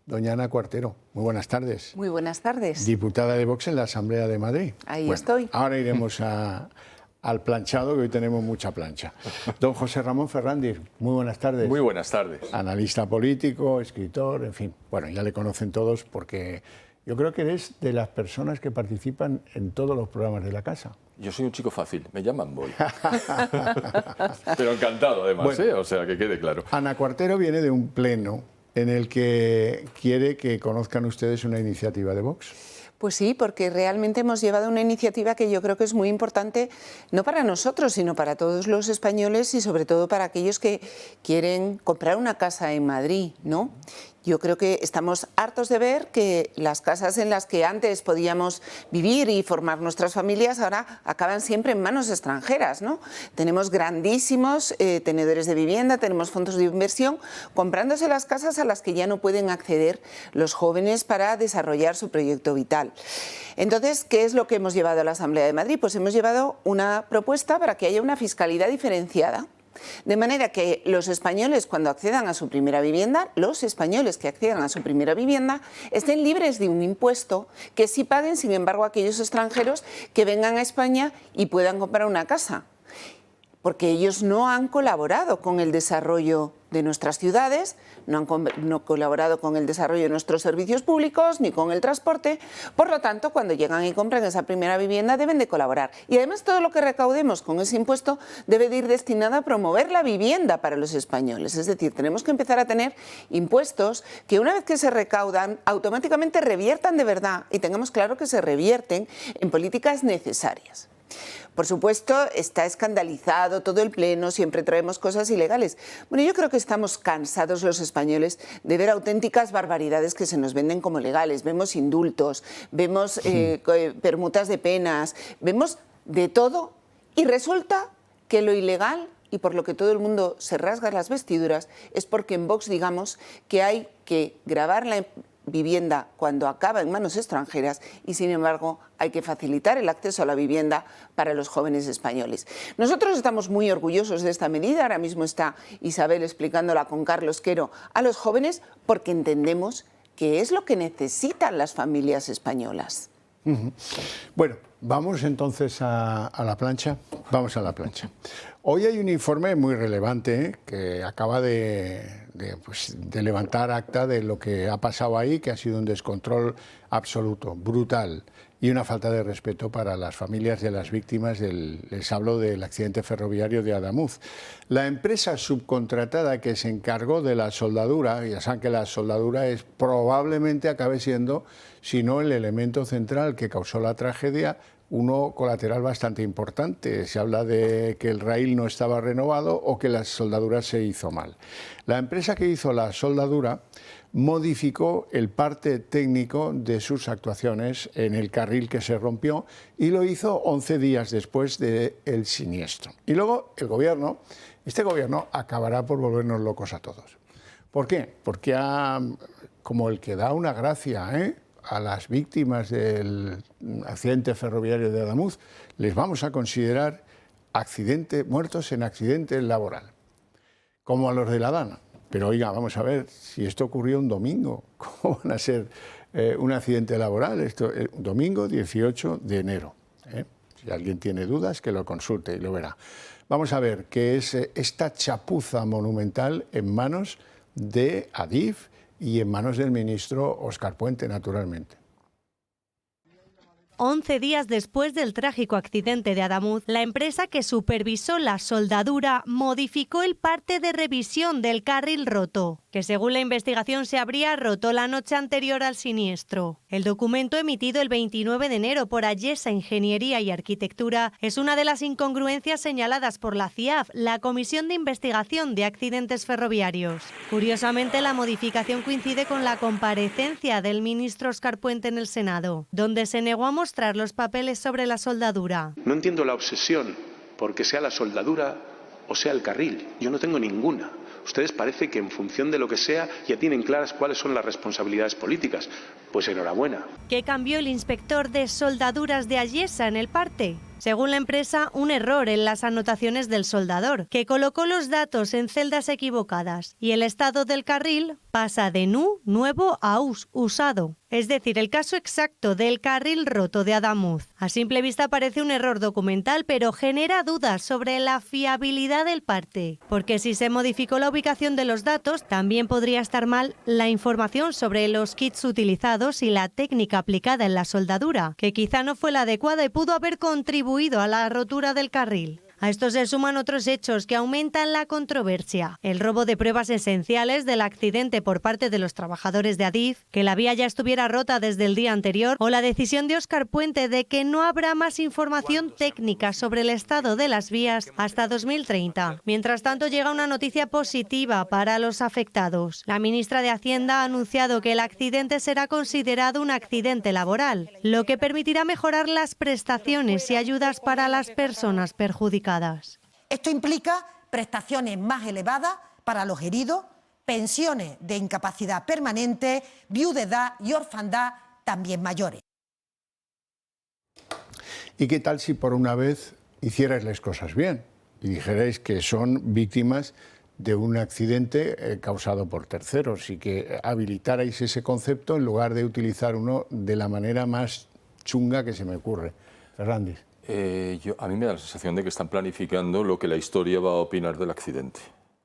Doña Ana Cuartero, muy buenas tardes. Muy buenas tardes. Diputada de Vox en la Asamblea de Madrid. Ahí estoy. Ahora iremos al planchado, que hoy tenemos mucha plancha. Don José Ramón Fernández, muy buenas tardes. Muy buenas tardes. Analista político, escritor, en fin. Bueno, ya le conocen todos porque yo creo que eres de las personas que participan en todos los programas de la casa. Yo soy un chico fácil, me llaman voy. Pero encantado además, bueno, o sea, que quede claro. Ana Cuartero viene de un pleno en el que quiere que conozcan ustedes una iniciativa de Vox. Pues sí, porque realmente hemos llevado una iniciativa que yo creo que es muy importante, no para nosotros, sino para todos los españoles y sobre todo para aquellos que quieren comprar una casa en Madrid, ¿no? Yo creo que estamos hartos de ver que las casas en las que antes podíamos vivir y formar nuestras familias ahora acaban siempre en manos extranjeras, ¿no? Tenemos grandísimos tenedores de vivienda, tenemos fondos de inversión comprándose las casas a las que ya no pueden acceder los jóvenes para desarrollar su proyecto vital. Entonces, ¿qué es lo que hemos llevado a la Asamblea de Madrid? Pues hemos llevado una propuesta para que haya una fiscalidad diferenciada. De manera que los españoles, cuando accedan a su primera vivienda, estén libres de un impuesto que sí paguen, sin embargo, aquellos extranjeros que vengan a España y puedan comprar una casa. Porque ellos no han colaborado con el desarrollo de nuestras ciudades, no han colaborado con el desarrollo de nuestros servicios públicos ni con el transporte. Por lo tanto, cuando llegan y compran esa primera vivienda deben de colaborar. Y además todo lo que recaudemos con ese impuesto debe de ir destinado a promover la vivienda para los españoles. Es decir, tenemos que empezar a tener impuestos que una vez que se recaudan automáticamente reviertan de verdad y tengamos claro que se revierten en políticas necesarias. Por supuesto, está escandalizado todo el pleno, siempre traemos cosas ilegales. Bueno, yo creo que estamos cansados los españoles de ver auténticas barbaridades que se nos venden como legales. Vemos indultos, vemos permutas de penas, vemos de todo y resulta que lo ilegal y por lo que todo el mundo se rasga las vestiduras es porque en Vox digamos que hay que gravar la vivienda cuando acaba en manos extranjeras y, sin embargo, hay que facilitar el acceso a la vivienda para los jóvenes españoles. Nosotros estamos muy orgullosos de esta medida. Ahora mismo está Isabel explicándola con Carlos Quero a los jóvenes porque entendemos que es lo que necesitan las familias españolas. Bueno, Vamos entonces a la plancha. Vamos a la plancha. Hoy hay un informe muy relevante que acaba de levantar acta de lo que ha pasado ahí, que ha sido un descontrol absoluto, brutal, y una falta de respeto para las familias de las víctimas les hablo del accidente ferroviario de Adamuz. La empresa subcontratada que se encargó de la soldadura, ya saben que la soldadura probablemente acabe siendo, si no el elemento central que causó la tragedia, uno colateral bastante importante. Se habla de que el raíl no estaba renovado o que la soldadura se hizo mal. La empresa que hizo la soldadura modificó el parte técnico de sus actuaciones en el carril que se rompió y lo hizo 11 días después del siniestro. Y luego el gobierno, este gobierno acabará por volvernos locos a todos. ¿Por qué? Porque como el que da una gracia, a las víctimas del accidente ferroviario de Adamuz, les vamos a considerar muertos en accidente laboral, como a los de la Dana. Pero oiga, vamos a ver, si esto ocurrió un domingo, ¿cómo van a ser un accidente laboral? Esto domingo 18 de enero. Si alguien tiene dudas, que lo consulte y lo verá. Vamos a ver qué es esta chapuza monumental en manos de Adif y en manos del ministro Óscar Puente, naturalmente. 11 días después del trágico accidente de Adamuz, la empresa que supervisó la soldadura modificó el parte de revisión del carril roto, que según la investigación se habría roto la noche anterior al siniestro. El documento emitido el 29 de enero por Ayesa Ingeniería y Arquitectura es una de las incongruencias señaladas por la CIAF, la Comisión de Investigación de Accidentes Ferroviarios. Curiosamente, la modificación coincide con la comparecencia del ministro Óscar Puente en el Senado, donde se negó a mostrar los papeles sobre la soldadura. No entiendo la obsesión porque sea la soldadura o sea el carril. Yo no tengo ninguna. Ustedes parece que en función de lo que sea ya tienen claras cuáles son las responsabilidades políticas. Pues enhorabuena. ¿Qué cambió el inspector de soldaduras de Ayesa en el parte? Según la empresa, un error en las anotaciones del soldador, que colocó los datos en celdas equivocadas, y el estado del carril pasa de nuevo a usado. Es decir, el caso exacto del carril roto de Adamuz. A simple vista parece un error documental, pero genera dudas sobre la fiabilidad del parte, porque si se modificó la ubicación de los datos, también podría estar mal la información sobre los kits utilizados y la técnica aplicada en la soldadura, que quizá no fue la adecuada y pudo haber contribuido a la rotura del carril. A esto se suman otros hechos que aumentan la controversia. El robo de pruebas esenciales del accidente por parte de los trabajadores de Adif, que la vía ya estuviera rota desde el día anterior, o la decisión de Óscar Puente de que no habrá más información técnica sobre el estado de las vías hasta 2030. Mientras tanto, llega una noticia positiva para los afectados. La ministra de Hacienda ha anunciado que el accidente será considerado un accidente laboral, lo que permitirá mejorar las prestaciones y ayudas para las personas perjudicadas. Esto implica prestaciones más elevadas para los heridos, pensiones de incapacidad permanente, viudedad y orfandad también mayores. ¿Y qué tal si por una vez hicierais las cosas bien y dijerais que son víctimas de un accidente causado por terceros y que habilitarais ese concepto en lugar de utilizar uno de la manera más chunga que se me ocurre? Fernández. A mí me da la sensación de que están planificando lo que la historia va a opinar del accidente.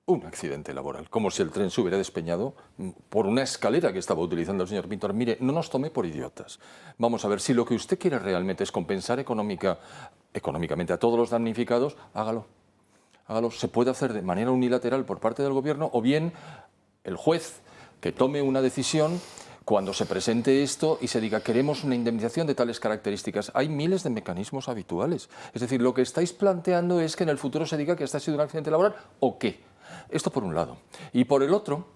Un accidente laboral, como si el tren se hubiera despeñado por una escalera que estaba utilizando el señor Pintor. Mire, no nos tome por idiotas. Vamos a ver, si lo que usted quiere realmente es compensar económicamente a todos los damnificados, hágalo. Hágalo. Se puede hacer de manera unilateral por parte del gobierno o bien el juez que tome una decisión cuando se presente esto y se diga queremos una indemnización de tales características. Hay miles de mecanismos habituales. Es decir, lo que estáis planteando es que en el futuro se diga que este ha sido un accidente laboral o qué. Esto por un lado. Y por el otro,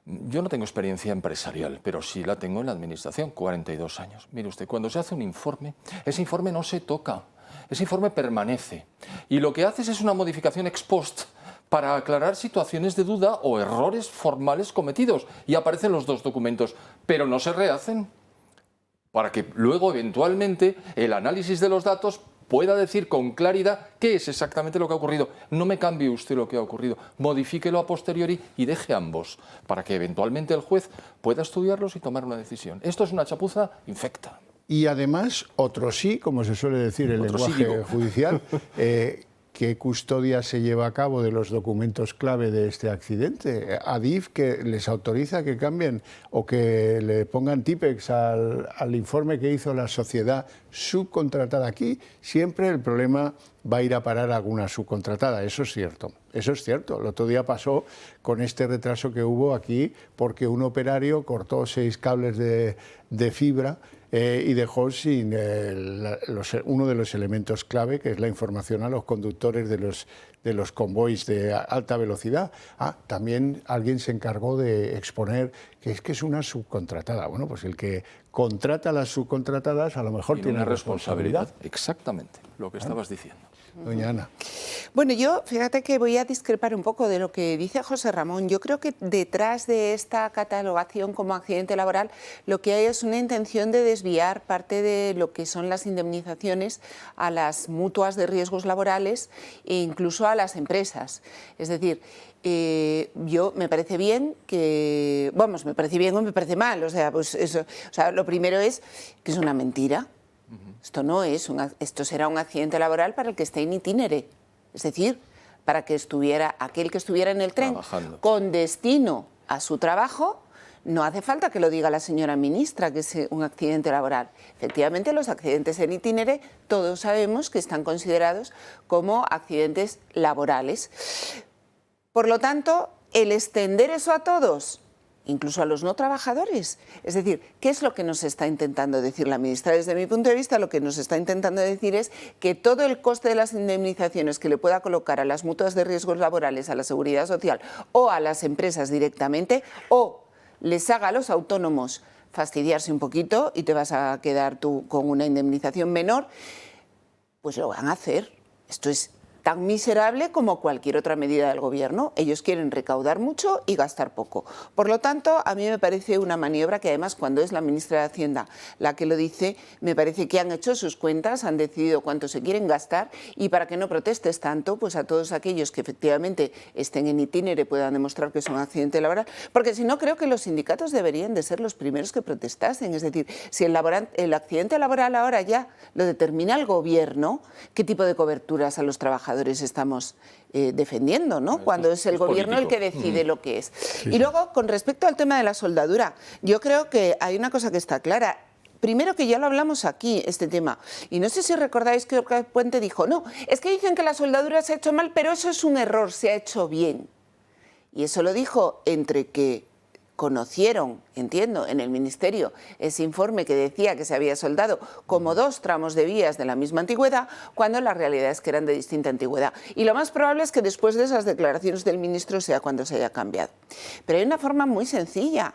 yo no tengo experiencia empresarial, pero sí la tengo en la administración, 42 años. Mire usted, cuando se hace un informe, ese informe no se toca, ese informe permanece. Y lo que haces es una modificación ex post para aclarar situaciones de duda o errores formales cometidos. Y aparecen los dos documentos, pero no se rehacen para que luego eventualmente el análisis de los datos pueda decir con claridad qué es exactamente lo que ha ocurrido. No me cambie usted lo que ha ocurrido, modifíquelo a posteriori y deje ambos, para que eventualmente el juez pueda estudiarlos y tomar una decisión. Esto es una chapuza infecta. y además otro sí, como se suele decir en el lenguaje judicial, ¿qué custodia se lleva a cabo de los documentos clave de este accidente? ¿Adif que les autoriza que cambien o que le pongan típex al informe que hizo la sociedad subcontratada? Aquí siempre el problema va a ir a parar a alguna subcontratada, eso es cierto. Eso es cierto. El otro día pasó con este retraso que hubo aquí porque un operario cortó 6 cables de fibra y dejó sin uno de los elementos clave, que es la información a los conductores de los convoys de alta velocidad. También alguien se encargó de exponer que es una subcontratada. Bueno, pues el que contrata a las subcontratadas a lo mejor tiene una responsabilidad. Exactamente, lo que estabas diciendo. Doña Ana. Bueno, yo fíjate que voy a discrepar un poco de lo que dice José Ramón. Yo creo que detrás de esta catalogación como accidente laboral lo que hay es una intención de desviar parte de lo que son las indemnizaciones a las mutuas de riesgos laborales e incluso a las empresas. Es decir, yo me parece bien que, vamos, me parece bien o me parece mal, o sea, pues eso, o sea, lo primero es que es una mentira. Esto no es esto será un accidente laboral para el que esté en itinere, es decir, para que aquel que estuviera en el tren con destino a su trabajo. No hace falta que lo diga la señora ministra que es un accidente laboral. Efectivamente, los accidentes en itinere todos sabemos que están considerados como accidentes laborales. Por lo tanto, el extender eso a todos, incluso a los no trabajadores. Es decir, ¿qué es lo que nos está intentando decir la ministra? Desde mi punto de vista, lo que nos está intentando decir es que todo el coste de las indemnizaciones que le pueda colocar a las mutuas de riesgos laborales, a la Seguridad Social o a las empresas directamente, o les haga a los autónomos fastidiarse un poquito y te vas a quedar tú con una indemnización menor, pues lo van a hacer. Esto es tan miserable como cualquier otra medida del Gobierno. Ellos quieren recaudar mucho y gastar poco. Por lo tanto, a mí me parece una maniobra que además cuando es la ministra de Hacienda la que lo dice, me parece que han hecho sus cuentas, han decidido cuánto se quieren gastar y para que no protestes tanto, pues a todos aquellos que efectivamente estén en itinere puedan demostrar que es un accidente laboral, porque si no creo que los sindicatos deberían de ser los primeros que protestasen. Es decir, si el accidente laboral ahora ya lo determina el Gobierno, ¿qué tipo de coberturas a los trabajadores estamos defendiendo, ¿no? Cuando es el Gobierno el que decide lo que es. Y luego, con respecto al tema de la soldadura, yo creo que hay una cosa que está clara. Primero, que ya lo hablamos aquí, este tema, y no sé si recordáis que Óscar Puente dijo, no, es que dicen que la soldadura se ha hecho mal, pero eso es un error, se ha hecho bien. Y eso lo dijo entre que conocieron, entiendo, en el Ministerio ese informe que decía que se había soldado como 2 tramos de vías de la misma antigüedad, cuando la realidad es que eran de distinta antigüedad. Y lo más probable es que después de esas declaraciones del ministro sea cuando se haya cambiado. Pero hay una forma muy sencilla.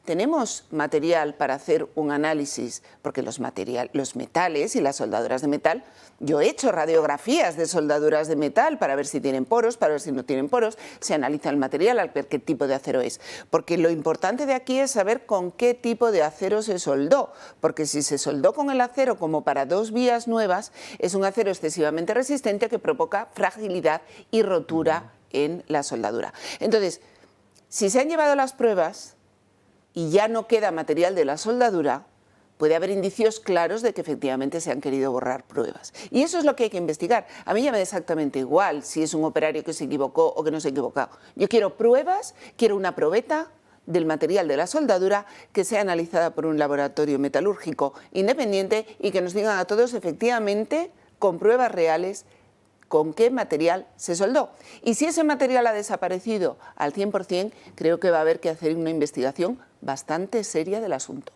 Tenemos material para hacer un análisis, porque los metales y las soldaduras de metal, yo he hecho radiografías de soldaduras de metal para ver si tienen poros, para ver si no tienen poros, se analiza el material al ver qué tipo de acero es. Porque lo importante de aquí es saber con qué tipo de acero se soldó, porque si se soldó con el acero como para 2 vías nuevas, es un acero excesivamente resistente que provoca fragilidad y rotura en la soldadura. Entonces, si se han llevado las pruebas y ya no queda material de la soldadura, puede haber indicios claros de que efectivamente se han querido borrar pruebas. Y eso es lo que hay que investigar. A mí ya me da exactamente igual si es un operario que se equivocó o que no se ha equivocado. Yo quiero pruebas, quiero una probeta del material de la soldadura que sea analizada por un laboratorio metalúrgico independiente y que nos digan a todos efectivamente, con pruebas reales, con qué material se soldó. Y si ese material ha desaparecido al 100%, creo que va a haber que hacer una investigación bastante seria del asunto.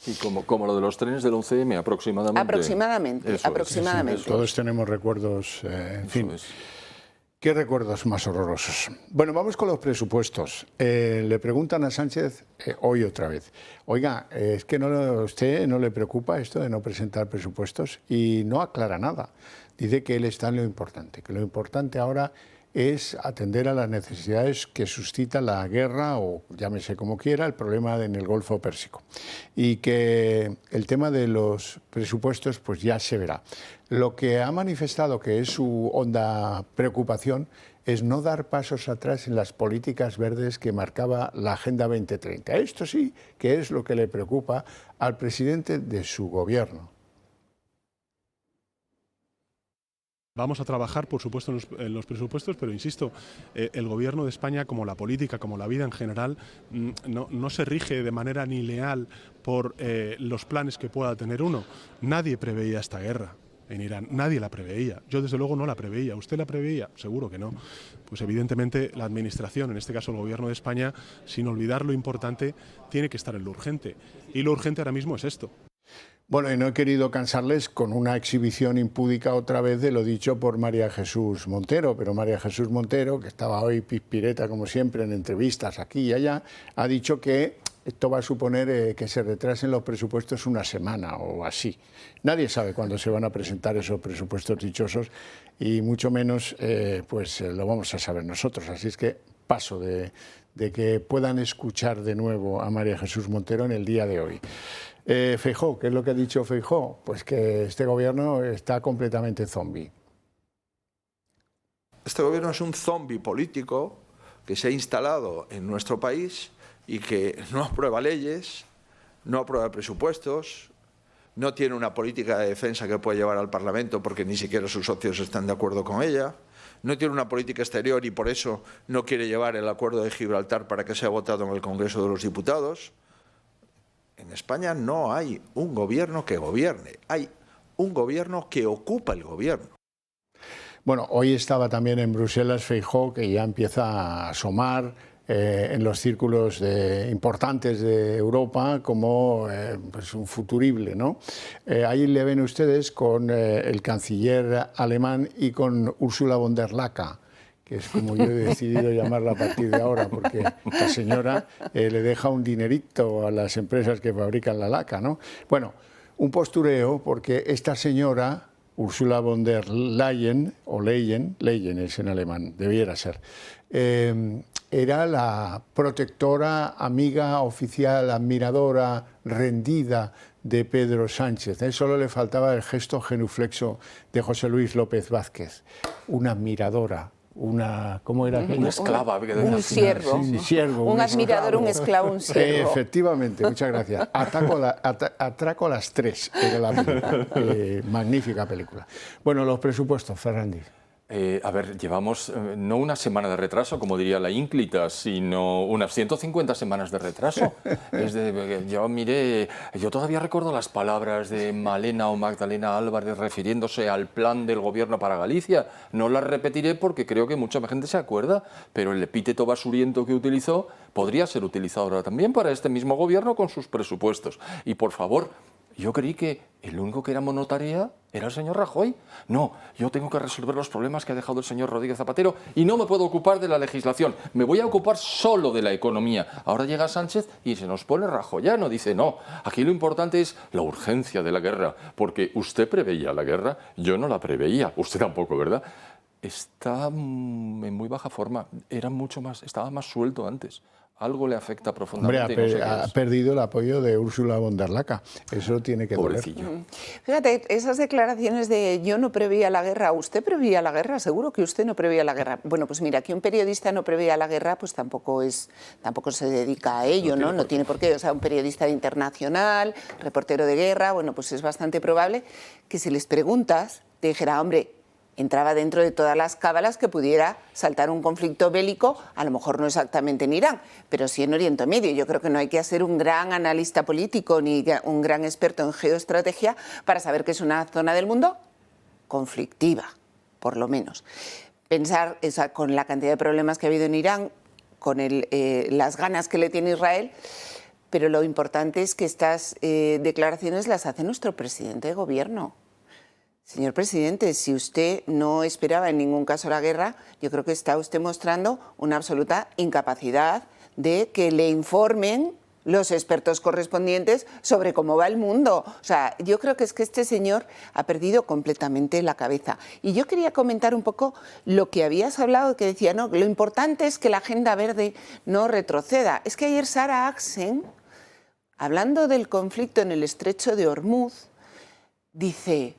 Y como lo de los trenes del 11M, aproximadamente. Aproximadamente. Todos tenemos recuerdos, en fin. ¿Qué recuerdos más horrorosos? Bueno, vamos con los presupuestos. Le preguntan a Sánchez hoy otra vez, oiga, es que a usted no le preocupa esto de no presentar presupuestos y no aclara nada. Dice que él está en lo importante, que lo importante ahora es atender a las necesidades que suscita la guerra, o llámese como quiera, el problema en el Golfo Pérsico. Y que el tema de los presupuestos pues ya se verá. Lo que ha manifestado que es su honda preocupación es no dar pasos atrás en las políticas verdes que marcaba la Agenda 2030. Esto sí que es lo que le preocupa al presidente de su gobierno. Vamos a trabajar, por supuesto, en los presupuestos, pero insisto, el Gobierno de España, como la política, como la vida en general, no se rige de manera ni leal por los planes que pueda tener uno. Nadie preveía esta guerra en Irán, nadie la preveía. Yo desde luego no la preveía. ¿Usted la preveía? Seguro que no. Pues evidentemente la Administración, en este caso el Gobierno de España, sin olvidar lo importante, tiene que estar en lo urgente. Y lo urgente ahora mismo es esto. Bueno, y no he querido cansarles con una exhibición impúdica otra vez de lo dicho por María Jesús Montero, pero María Jesús Montero, que estaba hoy pispireta como siempre en entrevistas aquí y allá, ha dicho que esto va a suponer que se retrasen los presupuestos una semana o así. Nadie sabe cuándo se van a presentar esos presupuestos dichosos y mucho menos pues lo vamos a saber nosotros. Así es que paso de que puedan escuchar de nuevo a María Jesús Montero en el día de hoy. Feijóo, ¿qué es lo que ha dicho Feijóo? Pues que este gobierno está completamente zombie. Este gobierno es un zombie político que se ha instalado en nuestro país y que no aprueba leyes, no aprueba presupuestos, no tiene una política de defensa que pueda llevar al Parlamento porque ni siquiera sus socios están de acuerdo con ella, no tiene una política exterior y por eso no quiere llevar el acuerdo de Gibraltar para que sea votado en el Congreso de los Diputados. En España no hay un gobierno que gobierne, hay un gobierno que ocupa el gobierno. Bueno, hoy estaba también en Bruselas Feijóo, que ya empieza a asomar en los círculos importantes de Europa como pues un futurible, ¿no? Ahí le ven ustedes con el canciller alemán y con Ursula von der Leyen, que es como yo he decidido llamarla a partir de ahora, porque la señora le deja un dinerito a las empresas que fabrican la laca, ¿no? Bueno, un postureo, porque esta señora, Ursula von der Leyen, o Leyen es en alemán, debiera ser, era la protectora, amiga, oficial, admiradora, rendida de Pedro Sánchez. Solo le faltaba el gesto genuflexo de José Luis López Vázquez, una admiradora. ¿Cómo era? Una esclava. Un siervo. Sí, siervo. Un admirador, un esclavo, un siervo. Efectivamente, muchas gracias. Atraco a las 3 era la película. Magnífica película. Bueno, los presupuestos, Fernández. A ver, llevamos no una semana de retraso, como diría la ínclita, sino unas 150 semanas de retraso. Yo todavía recuerdo las palabras de Malena o Magdalena Álvarez refiriéndose al plan del gobierno para Galicia. No las repetiré porque creo que mucha gente se acuerda, pero el epíteto basuriento que utilizó podría ser utilizado ahora también para este mismo gobierno con sus presupuestos. Y por favor, yo creí que el único que era monotarea era el señor Rajoy. No, yo tengo que resolver los problemas que ha dejado el señor Rodríguez Zapatero y no me puedo ocupar de la legislación. Me voy a ocupar solo de la economía. Ahora llega Sánchez y se nos pone rajoyano. Dice, no, aquí lo importante es la urgencia de la guerra, porque usted preveía la guerra, yo no la preveía. Usted tampoco, ¿verdad? Está en muy baja forma. Estaba más suelto antes. Algo le afecta profundamente. Hombre, ha perdido el apoyo de Ursula von der Leyen. Eso tiene que doler. Fíjate, esas declaraciones de yo no preveía la guerra, ¿usted preveía la guerra? Seguro que usted no preveía la guerra. Bueno, pues mira, que un periodista no preveía la guerra, pues tampoco se dedica a ello, ¿no? No tiene por qué. O sea, un periodista internacional, reportero de guerra, bueno, pues es bastante probable que si les preguntas, te dijera, hombre, entraba dentro de todas las cábalas que pudiera saltar un conflicto bélico, a lo mejor no exactamente en Irán, pero sí en Oriente Medio. Yo creo que no hay que ser un gran analista político ni un gran experto en geoestrategia para saber que es una zona del mundo conflictiva, por lo menos. Pensar con la cantidad de problemas que ha habido en Irán, con las ganas que le tiene Israel, pero lo importante es que estas declaraciones las hace nuestro presidente de gobierno. Señor presidente, si usted no esperaba en ningún caso la guerra, yo creo que está usted mostrando una absoluta incapacidad de que le informen los expertos correspondientes sobre cómo va el mundo. O sea, yo creo que es que este señor ha perdido completamente la cabeza. Y yo quería comentar un poco lo que habías hablado, que decía, no, lo importante es que la agenda verde no retroceda. Es que ayer Sarah Axen, hablando del conflicto en el estrecho de Hormuz, dice,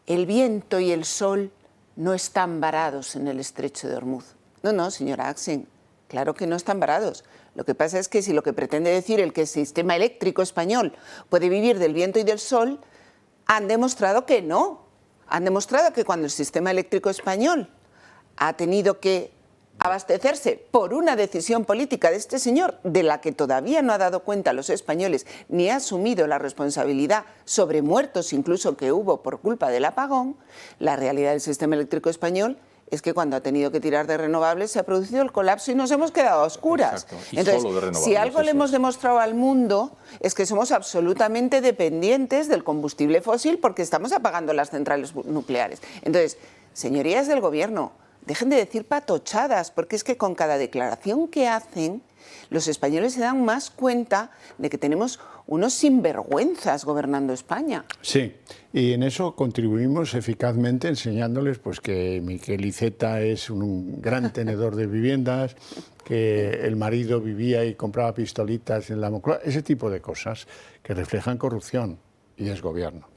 el viento y el sol no están varados en el estrecho de Hormuz. No, no, señora Axen, claro que no están varados. Lo que pasa es que si lo que pretende decir el que el sistema eléctrico español puede vivir del viento y del sol, han demostrado que no. Han demostrado que cuando el sistema eléctrico español ha tenido que abastecerse por una decisión política de este señor, de la que todavía no ha dado cuenta a los españoles ni ha asumido la responsabilidad sobre muertos incluso que hubo por culpa del apagón, la realidad del sistema eléctrico español es que cuando ha tenido que tirar de renovables se ha producido el colapso y nos hemos quedado a oscuras. Entonces, si algo le hemos demostrado al mundo es que somos absolutamente dependientes del combustible fósil porque estamos apagando las centrales nucleares. Entonces, señorías del Gobierno, dejen de decir patochadas, porque es que con cada declaración que hacen, los españoles se dan más cuenta de que tenemos unos sinvergüenzas gobernando España. Sí, y en eso contribuimos eficazmente enseñándoles pues, que Miquel Iceta es un gran tenedor de viviendas, que el marido vivía y compraba pistolitas en la Moncloa, ese tipo de cosas que reflejan corrupción y desgobierno.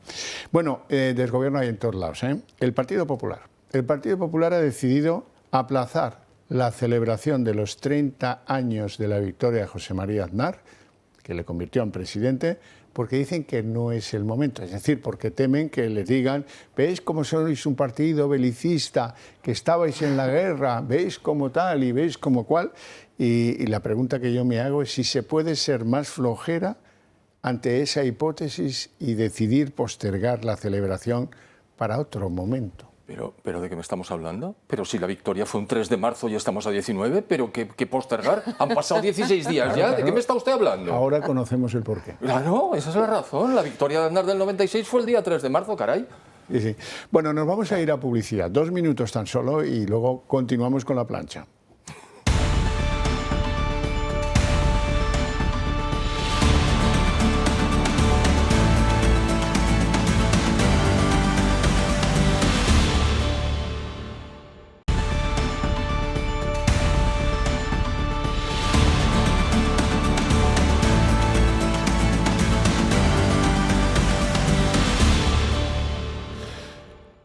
Bueno, desgobierno hay en todos lados, ¿eh? El Partido Popular. El Partido Popular ha decidido aplazar la celebración de los 30 años de la victoria de José María Aznar, que le convirtió en presidente, porque dicen que no es el momento. Es decir, porque temen que les digan, ¿veis cómo sois un partido belicista, que estabais en la guerra, veis cómo tal y veis cómo cual? Y la pregunta que yo me hago es si se puede ser más flojera ante esa hipótesis y decidir postergar la celebración para otro momento. ¿Pero de qué me estamos hablando? Pero si la victoria fue un 3 de marzo y estamos a 19, ¿pero qué postergar? Han pasado 16 días ya, ¿de qué me está usted hablando? Ahora conocemos el porqué. Claro, esa es la razón. La victoria de Aznar del 96 fue el día 3 de marzo, caray. Sí, sí. Bueno, nos vamos a ir a publicidad, 2 minutos tan solo y luego continuamos con la plancha.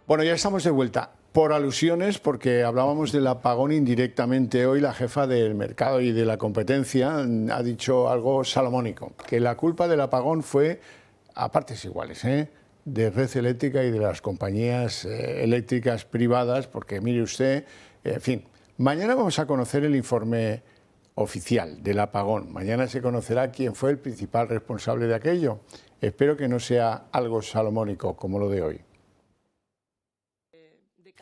Bueno, ya estamos de vuelta. Por alusiones, porque hablábamos del apagón indirectamente hoy, la jefa del mercado y de la competencia ha dicho algo salomónico, que la culpa del apagón fue a partes iguales, de Red Eléctrica y de las compañías eléctricas privadas, porque mire usted, en fin, mañana vamos a conocer el informe oficial del apagón. Mañana se conocerá quién fue el principal responsable de aquello. Espero que no sea algo salomónico como lo de hoy.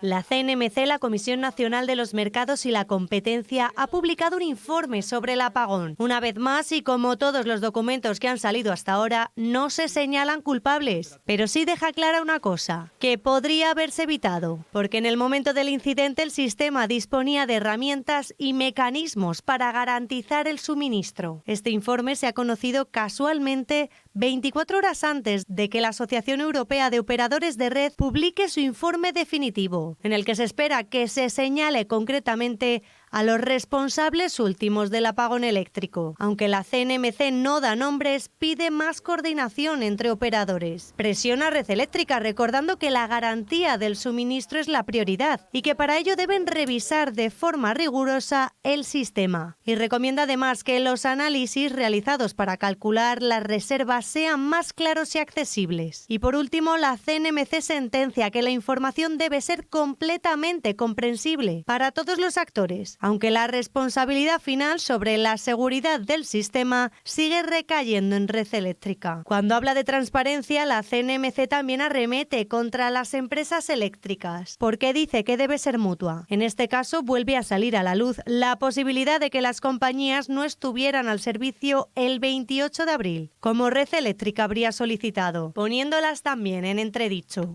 La CNMC, la Comisión Nacional de los Mercados y la Competencia, ha publicado un informe sobre el apagón. Una vez más, y como todos los documentos que han salido hasta ahora, no se señalan culpables, pero sí deja clara una cosa, que podría haberse evitado, porque en el momento del incidente el sistema disponía de herramientas y mecanismos para garantizar el suministro. Este informe se ha conocido casualmente 24 horas antes de que la Asociación Europea de Operadores de Red publique su informe definitivo, en el que se espera que se señale concretamente a los responsables últimos del apagón eléctrico. Aunque la CNMC no da nombres, pide más coordinación entre operadores. Presiona a Red Eléctrica recordando que la garantía del suministro es la prioridad y que para ello deben revisar de forma rigurosa el sistema. Y recomienda además que los análisis realizados para calcular las reservas sean más claros y accesibles. Y por último, la CNMC sentencia que la información debe ser completamente comprensible para todos los actores, aunque la responsabilidad final sobre la seguridad del sistema sigue recayendo en Red Eléctrica. Cuando habla de transparencia, la CNMC también arremete contra las empresas eléctricas, porque dice que debe ser mutua. En este caso, vuelve a salir a la luz la posibilidad de que las compañías no estuvieran al servicio el 28 de abril, como Red Eléctrica habría solicitado, poniéndolas también en entredicho.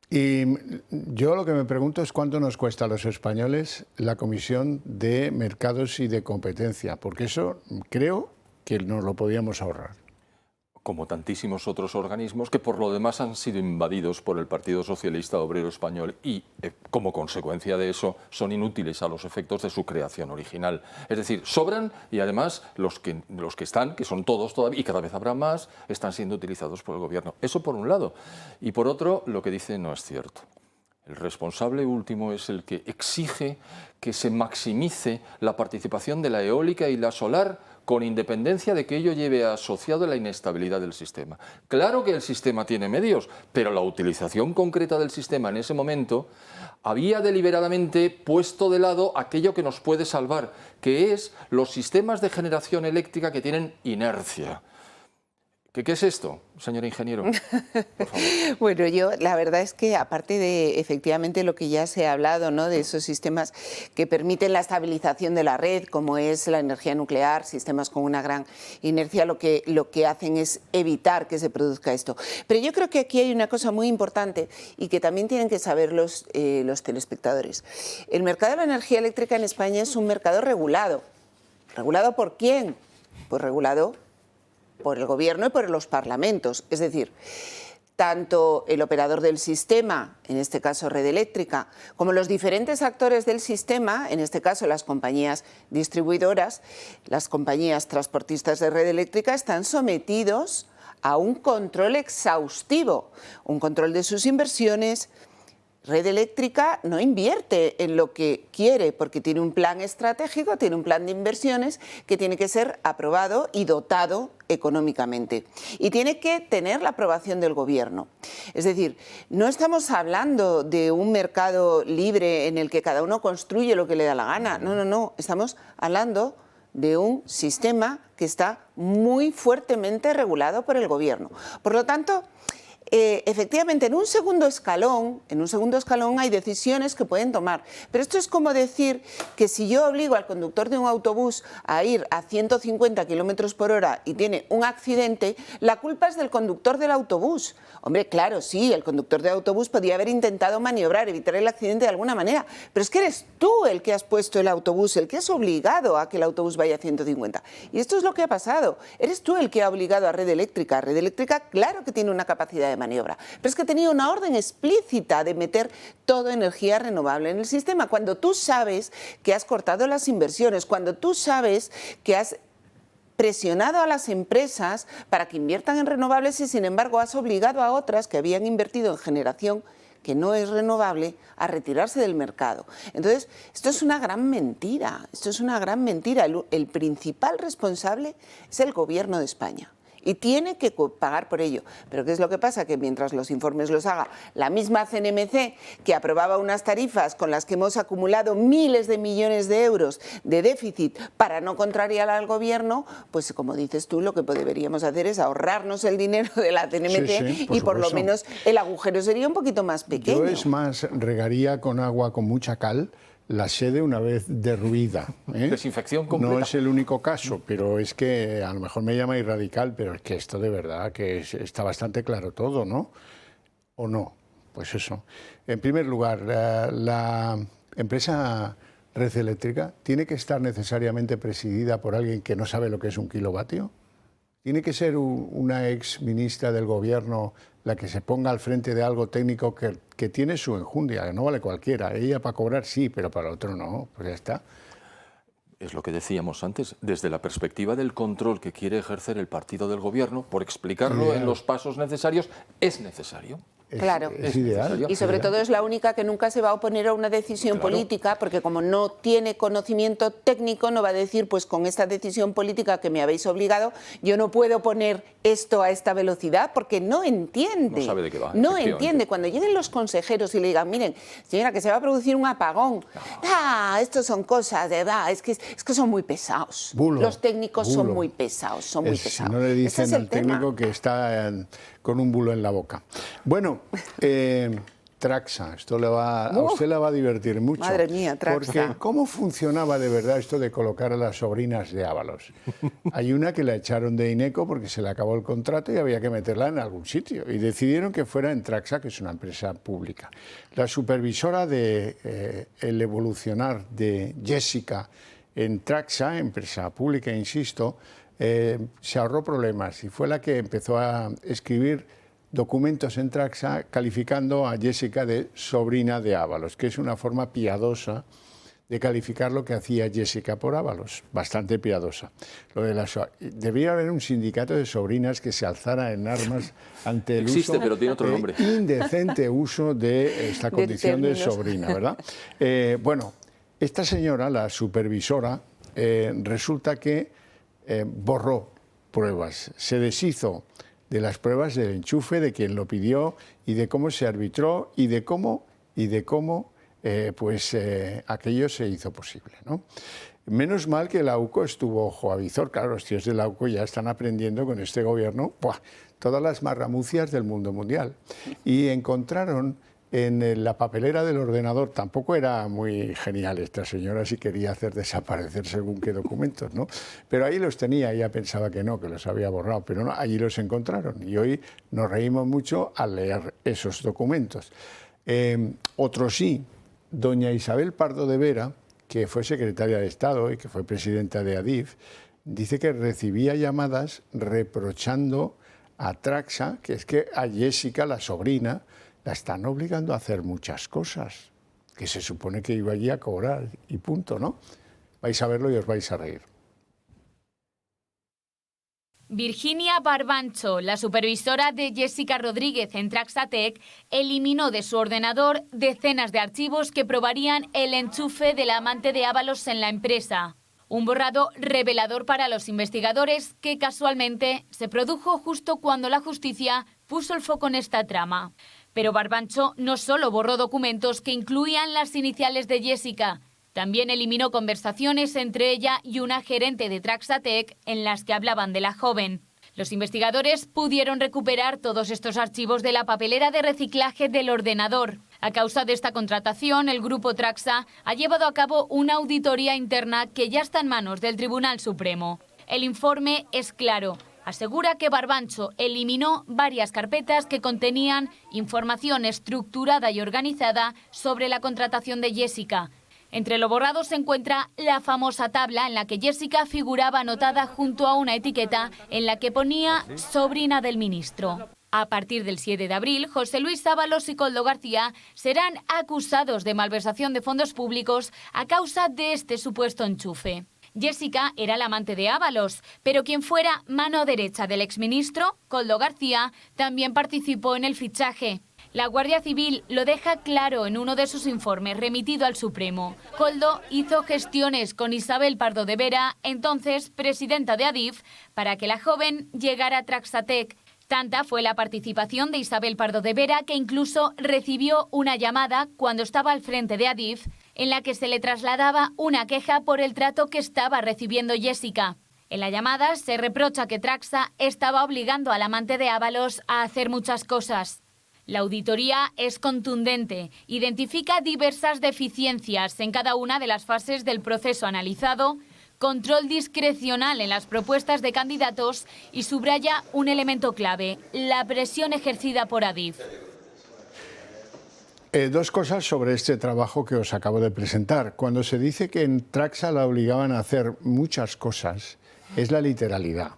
Y yo lo que me pregunto es cuánto nos cuesta a los españoles la Comisión de Mercados y de Competencia, porque eso creo que nos lo podíamos ahorrar. Como tantísimos otros organismos que por lo demás han sido invadidos por el Partido Socialista Obrero Español y como consecuencia de eso son inútiles a los efectos de su creación original. Es decir, sobran y además los que están, que son todos todavía y cada vez habrá más, están siendo utilizados por el gobierno. Eso por un lado. Y por otro, lo que dice no es cierto. El responsable último es el que exige que se maximice la participación de la eólica y la solar con independencia de que ello lleve asociado la inestabilidad del sistema. Claro que el sistema tiene medios, pero la utilización concreta del sistema en ese momento había deliberadamente puesto de lado aquello que nos puede salvar, que es los sistemas de generación eléctrica que tienen inercia. ¿Qué es esto, señor ingeniero? Por favor. Bueno, yo la verdad es que aparte de efectivamente lo que ya se ha hablado, ¿no?, de esos sistemas que permiten la estabilización de la red, como es la energía nuclear, sistemas con una gran inercia, lo que hacen es evitar que se produzca esto. Pero yo creo que aquí hay una cosa muy importante y que también tienen que saber los telespectadores. El mercado de la energía eléctrica en España es un mercado regulado. ¿Regulado por quién? Pues regulado por el gobierno y por los parlamentos. Es decir, tanto el operador del sistema, en este caso Red Eléctrica, como los diferentes actores del sistema, en este caso las compañías distribuidoras, las compañías transportistas de Red Eléctrica, están sometidos a un control exhaustivo, un control de sus inversiones. Red Eléctrica no invierte en lo que quiere porque tiene un plan estratégico, tiene un plan de inversiones que tiene que ser aprobado y dotado económicamente. Y tiene que tener la aprobación del gobierno. Es decir, no estamos hablando de un mercado libre en el que cada uno construye lo que le da la gana. No, no, no. Estamos hablando de un sistema que está muy fuertemente regulado por el gobierno. Por lo tanto, efectivamente, en un segundo escalón hay decisiones que pueden tomar. Pero esto es como decir que si yo obligo al conductor de un autobús a ir a 150 kilómetros por hora y tiene un accidente, la culpa es del conductor del autobús. Hombre, claro, sí, el conductor del autobús podría haber intentado maniobrar, evitar el accidente de alguna manera, pero es que eres tú el que has puesto el autobús, el que has obligado a que el autobús vaya a 150. Y esto es lo que ha pasado. Eres tú el que ha obligado a Red Eléctrica. Red Eléctrica, claro que tiene una capacidad de maniobra, pero es que tenía una orden explícita de meter toda energía renovable en el sistema. Cuando tú sabes que has cortado las inversiones, cuando tú sabes que has presionado a las empresas para que inviertan en renovables y sin embargo has obligado a otras que habían invertido en generación que no es renovable a retirarse del mercado. Entonces, esto es una gran mentira, El principal responsable es el Gobierno de España. Y tiene que pagar por ello. Pero ¿qué es lo que pasa? Que mientras los informes los haga la misma CNMC, que aprobaba unas tarifas con las que hemos acumulado miles de millones de euros de déficit para no contrariar al gobierno, pues como dices tú, lo que deberíamos hacer es ahorrarnos el dinero de la CNMC y por lo menos el agujero sería un poquito más pequeño. Yo es más, regaría con agua con mucha cal la sede una vez derruida. Desinfección completa. No es el único caso, pero es que a lo mejor me llama irradical, pero es que esto de verdad que está bastante claro todo, ¿no? ¿O no? Pues eso. En primer lugar, la empresa Red Eléctrica tiene que estar necesariamente presidida por alguien que no sabe lo que es un kilovatio. Tiene que ser una ex ministra del gobierno la que se ponga al frente de algo técnico que tiene su enjundia, que no vale cualquiera. Ella para cobrar sí, pero para otro no, pues ya está. Es lo que decíamos antes, desde la perspectiva del control que quiere ejercer el partido del gobierno, por explicarlo en los pasos necesarios, es necesario. Claro, es ideal. Y sobre todo es la única que nunca se va a oponer a una decisión política, porque como no tiene conocimiento técnico, no va a decir, pues con esta decisión política que me habéis obligado, yo no puedo poner esto a esta velocidad, porque no entiende. No sabe de qué va. No entiende. Cuando lleguen los consejeros y le digan, miren, señora, que se va a producir un apagón. Estos son cosas de edad, es que son muy pesados. Los técnicos son muy pesados, muy pesados. No le dicen al técnico que está con un bulo en la boca. Bueno, Traxa, esto a usted le va a divertir mucho. Madre mía, Traxa. Porque ¿cómo funcionaba de verdad esto de colocar a las sobrinas de Ábalos? Hay una que la echaron de Ineco porque se le acabó el contrato y había que meterla en algún sitio. Y decidieron que fuera en Traxa, que es una empresa pública. La supervisora de el evolucionar de Jessica en Traxa, empresa pública, insisto, se ahorró problemas y fue la que empezó a escribir documentos en Traxa calificando a Jessica de sobrina de Ábalos, que es una forma piadosa de calificar lo que hacía Jessica por Ábalos, bastante piadosa. Debería haber un sindicato de sobrinas que se alzara en armas ante el pero tiene otro nombre. Indecente uso de esta condición de sobrina, ¿verdad? Bueno, esta señora, la supervisora, resulta que borró pruebas, se deshizo de las pruebas del enchufe, de quien lo pidió y de cómo se arbitró y de cómo aquello se hizo posible, ¿no? Menos mal que la UCO estuvo ojo a visor. Claro, los tíos de la UCO ya están aprendiendo con este gobierno todas las marramucias del mundo mundial. Y encontraron en la papelera del ordenador, tampoco era muy genial esta señora si quería hacer desaparecer según qué documentos, ¿no? Pero ahí los tenía, ella pensaba que no, que los había borrado, pero no, allí los encontraron. Y hoy nos reímos mucho al leer esos documentos. Otro sí, doña Isabel Pardo de Vera, que fue secretaria de Estado y que fue presidenta de Adif, dice que recibía llamadas reprochando a Traxa, que es que a Jessica, la sobrina, la están obligando a hacer muchas cosas, que se supone que iba allí a cobrar y punto, ¿no? Vais a verlo y os vais a reír. Virginia Barbancho, la supervisora de Jessica Rodríguez en Traxatec, eliminó de su ordenador decenas de archivos que probarían el enchufe de la amante de Ábalos en la empresa. Un borrado revelador para los investigadores que casualmente se produjo justo cuando la justicia puso el foco en esta trama. Pero Barbancho no solo borró documentos que incluían las iniciales de Jessica, también eliminó conversaciones entre ella y una gerente de Traxatec en las que hablaban de la joven. Los investigadores pudieron recuperar todos estos archivos de la papelera de reciclaje del ordenador. A causa de esta contratación, el grupo Traxa ha llevado a cabo una auditoría interna que ya está en manos del Tribunal Supremo. El informe es claro. Asegura que Barbancho eliminó varias carpetas que contenían información estructurada y organizada sobre la contratación de Jessica. Entre lo borrado se encuentra la famosa tabla en la que Jessica figuraba anotada junto a una etiqueta en la que ponía sobrina del ministro. A partir del 7 de abril, José Luis Ábalos y Koldo García serán acusados de malversación de fondos públicos a causa de este supuesto enchufe. Jessica era la amante de Ábalos, pero quien fuera mano derecha del exministro, Koldo García, también participó en el fichaje. La Guardia Civil lo deja claro en uno de sus informes remitido al Supremo. Koldo hizo gestiones con Isabel Pardo de Vera, entonces presidenta de Adif, para que la joven llegara a Traxatec. Tanta fue la participación de Isabel Pardo de Vera que incluso recibió una llamada cuando estaba al frente de Adif, en la que se le trasladaba una queja por el trato que estaba recibiendo Jessica. En la llamada se reprocha que Traxa estaba obligando al amante de Ábalos a hacer muchas cosas. La auditoría es contundente, identifica diversas deficiencias en cada una de las fases del proceso analizado, control discrecional en las propuestas de candidatos y subraya un elemento clave, la presión ejercida por Adif. Dos cosas sobre este trabajo que os acabo de presentar. Cuando se dice que en Traxa la obligaban a hacer muchas cosas, es la literalidad.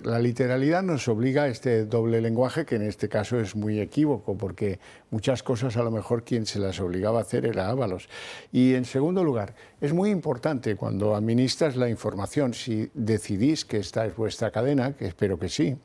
La literalidad nos obliga a este doble lenguaje que en este caso es muy equívoco porque muchas cosas a lo mejor quien se las obligaba a hacer era Ábalos. Y en segundo lugar, es muy importante cuando administras la información, si decidís que esta es vuestra cadena, que espero que sí,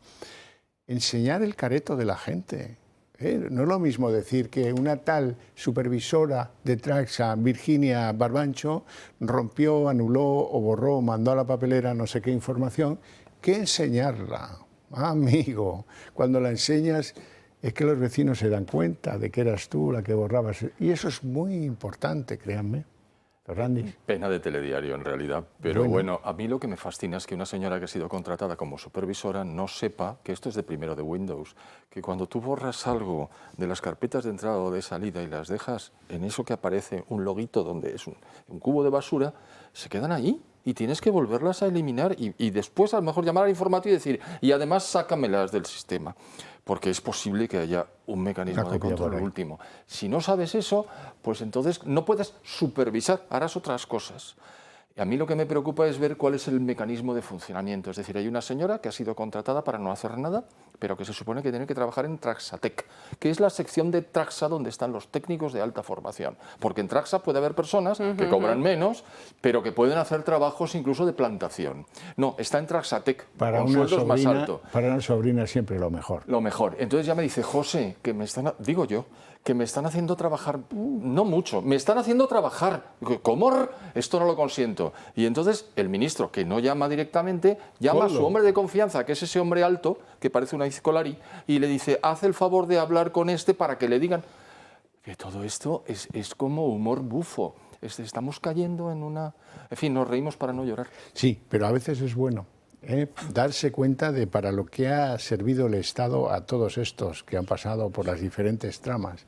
enseñar el careto de la gente. No es lo mismo decir que una tal supervisora de Traxa, Virginia Barbancho, rompió, anuló o borró, mandó a la papelera no sé qué información, que enseñarla. Amigo, cuando la enseñas es que los vecinos se dan cuenta de que eras tú la que borrabas. Y eso es muy importante, créanme. Fernández. Pena de telediario, en realidad. Pero bueno, a mí lo que me fascina es que una señora que ha sido contratada como supervisora no sepa que esto es de primero de Windows, que cuando tú borras algo de las carpetas de entrada o de salida y las dejas en eso que aparece un loguito donde es un cubo de basura, se quedan ahí y tienes que volverlas a eliminar y después a lo mejor llamar al informativo y decir, y además sácamelas del sistema. Porque es posible que haya un mecanismo de control último. Si no sabes eso, pues entonces no puedes supervisar, harás otras cosas. A mí lo que me preocupa es ver cuál es el mecanismo de funcionamiento. Es decir, hay una señora que ha sido contratada para no hacer nada, pero que se supone que tiene que trabajar en Traxatec, que es la sección de Traxa donde están los técnicos de alta formación. Porque en Traxa puede haber personas que cobran menos, pero que pueden hacer trabajos incluso de plantación. No, está en Traxatec, con sueldos más altos. Para una sobrina siempre lo mejor. Lo mejor. Entonces ya me dice, José, que me están, digo yo, que me están haciendo trabajar, no mucho, me están haciendo trabajar. ¿Cómo? Esto no lo consiento. Y entonces el ministro, que no llama directamente, llama a su hombre de confianza, que es ese hombre alto, que parece una izcolari, y le dice, haz el favor de hablar con este para que le digan que todo esto es como humor bufo. Estamos cayendo en una... En fin, nos reímos para no llorar. Sí, pero a veces es bueno darse cuenta de para lo que ha servido el Estado a todos estos que han pasado por las diferentes tramas.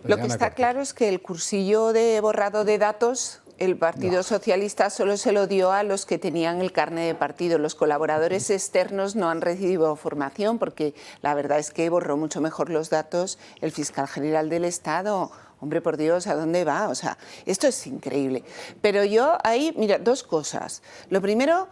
Lo que está claro es que el cursillo de borrado de datos, el Partido Socialista solo se lo dio a los que tenían el carné de partido. Los colaboradores externos no han recibido formación porque la verdad es que borró mucho mejor los datos el fiscal general del Estado. Hombre, por Dios, ¿a dónde va? O sea, esto es increíble. Pero yo ahí, mira, dos cosas. Lo primero...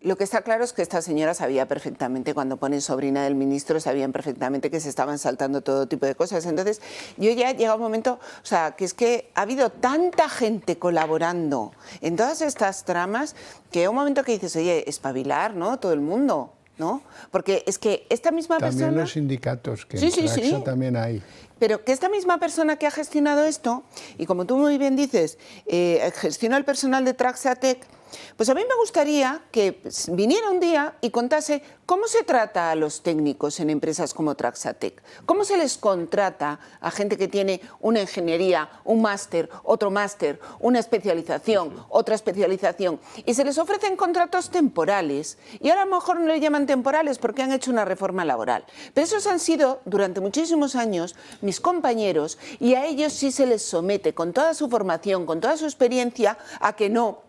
lo que está claro es que esta señora sabía perfectamente, cuando pone sobrina del ministro, sabían perfectamente que se estaban saltando todo tipo de cosas. Entonces, yo ya llega un momento, o sea, que es que ha habido tanta gente colaborando en todas estas tramas, que un momento que dices, oye, espabilar, ¿no? Todo el mundo, ¿no? Porque es que esta misma persona... También los sindicatos, que en Traxa también hay. Pero que esta misma persona que ha gestionado esto, y como tú muy bien dices, gestiona el personal de Traxatec, pues a mí me gustaría que viniera un día y contase cómo se trata a los técnicos en empresas como Traxatec, cómo se les contrata a gente que tiene una ingeniería, un máster, otro máster, una especialización, otra especialización, y se les ofrecen contratos temporales, y ahora a lo mejor no le llaman temporales porque han hecho una reforma laboral, pero esos han sido durante muchísimos años mis compañeros, y a ellos sí se les somete con toda su formación, con toda su experiencia, a que no.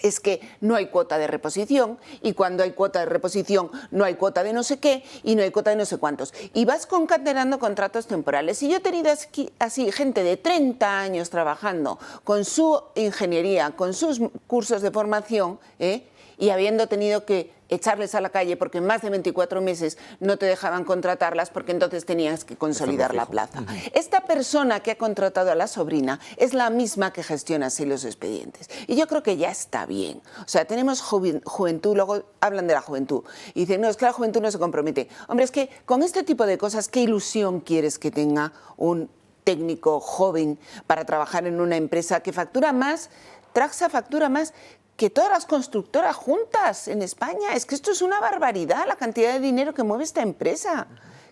Es que no hay cuota de reposición, y cuando hay cuota de reposición no hay cuota de no sé qué y no hay cuota de no sé cuántos. Y vas concatenando contratos temporales. Y yo he tenido así gente de 30 años trabajando con su ingeniería, con sus cursos de formación, y habiendo tenido que echarles a la calle porque en más de 24 meses no te dejaban contratarlas porque entonces tenías que consolidar la plaza. Esta persona que ha contratado a la sobrina es la misma que gestiona así los expedientes. Y yo creo que ya está bien. O sea, tenemos juventud, luego hablan de la juventud y dicen, no, es que la juventud no se compromete. Hombre, es que con este tipo de cosas, ¿qué ilusión quieres que tenga un técnico joven para trabajar en una empresa que factura más? Traxa factura más que todas las constructoras juntas en España. Es que esto es una barbaridad, la cantidad de dinero que mueve esta empresa,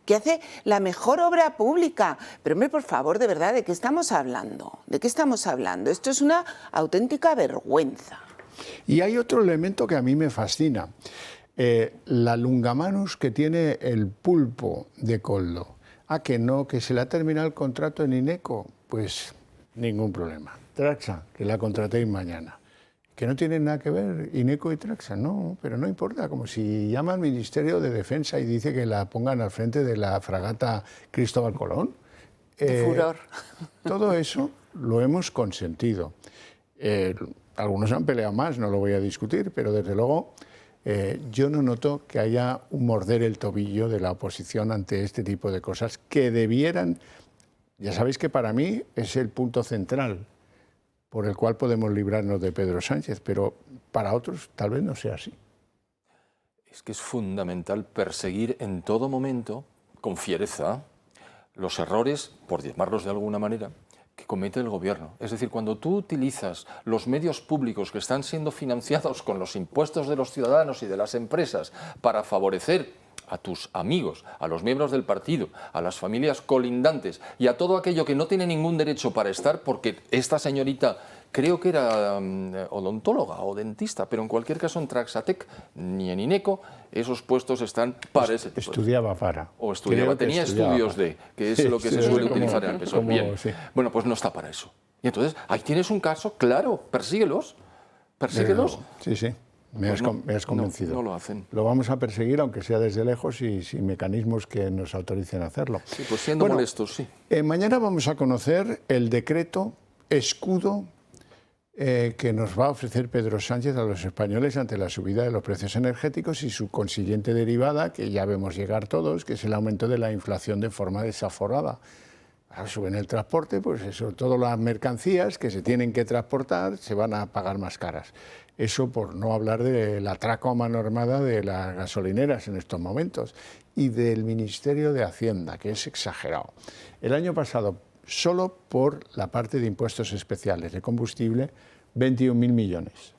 que hace la mejor obra pública. Pero, hombre, por favor, de verdad, ¿de qué estamos hablando? ¿De qué estamos hablando? Esto es una auténtica vergüenza. Y hay otro elemento que a mí me fascina. La lungamanus que tiene el pulpo de Coldo. Que no, que se le ha terminado el contrato en Ineco. Pues ningún problema. Traxa, que la contratéis mañana. Que no tienen nada que ver Ineco y Traxa, no, pero no importa, como si llama al Ministerio de Defensa y dice que la pongan al frente de la fragata Cristóbal Colón. De furor. Todo eso lo hemos consentido. Algunos han peleado más, no lo voy a discutir, pero desde luego yo no noto que haya un morder el tobillo de la oposición ante este tipo de cosas que debieran, ya sabéis que para mí es el punto central por el cual podemos librarnos de Pedro Sánchez, pero para otros tal vez no sea así. Es que es fundamental perseguir en todo momento, con fiereza, los errores, por llamarlos de alguna manera, que comete el gobierno. Es decir, cuando tú utilizas los medios públicos que están siendo financiados con los impuestos de los ciudadanos y de las empresas para favorecer a tus amigos, a los miembros del partido, a las familias colindantes y a todo aquello que no tiene ningún derecho para estar, porque esta señorita creo que era odontóloga o dentista, pero en cualquier caso en Traxatec ni en Ineco esos puestos están para ese tipo. Estudiaba para. O estudiaba, tenía estudios de, que es lo que se suele utilizar en el PSOE. Bien. Sí. Bueno, pues no está para eso. Y entonces ahí tienes un caso claro, persíguelos. Sí, sí. Me has convencido. No lo hacen. Lo vamos a perseguir, aunque sea desde lejos y sin mecanismos que nos autoricen a hacerlo. Sí, pues siendo molestos, sí. Mañana vamos a conocer el decreto escudo que nos va a ofrecer Pedro Sánchez a los españoles ante la subida de los precios energéticos y su consiguiente derivada, que ya vemos llegar todos, que es el aumento de la inflación de forma desaforada. Ahora suben el transporte, pues eso, todas las mercancías que se tienen que transportar se van a pagar más caras. Eso por no hablar del atraco a mano armada de las gasolineras en estos momentos y del Ministerio de Hacienda, que es exagerado. El año pasado, solo por la parte de impuestos especiales de combustible, 21.000 millones.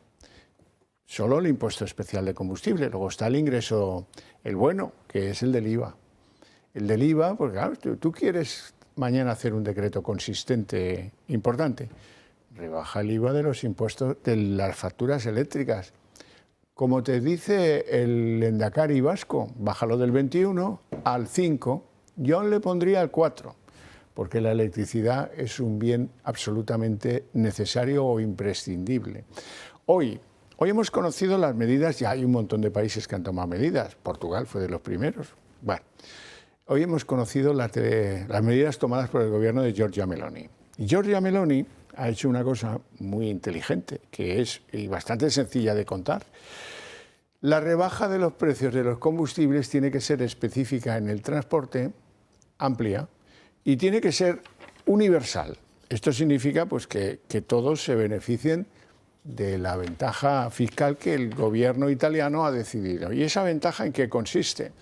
Solo el impuesto especial de combustible. Luego está el ingreso, el bueno, que es el del IVA. El del IVA, porque claro, tú quieres mañana hacer un decreto consistente, importante, rebaja el IVA de los impuestos de las facturas eléctricas. Como te dice el Lehendakari vasco, bájalo del 21 al 5, yo le pondría al 4, porque la electricidad es un bien absolutamente necesario o imprescindible. Hoy hemos conocido las medidas, ya hay un montón de países que han tomado medidas, Portugal fue de los primeros. Bueno, hoy hemos conocido las medidas tomadas por el gobierno de Giorgia Meloni. Y Giorgia Meloni ha hecho una cosa muy inteligente, que es y bastante sencilla de contar. La rebaja de los precios de los combustibles tiene que ser específica en el transporte, amplia, y tiene que ser universal. Esto significa pues, que todos se beneficien de la ventaja fiscal que el gobierno italiano ha decidido. ¿Y esa ventaja en qué consiste?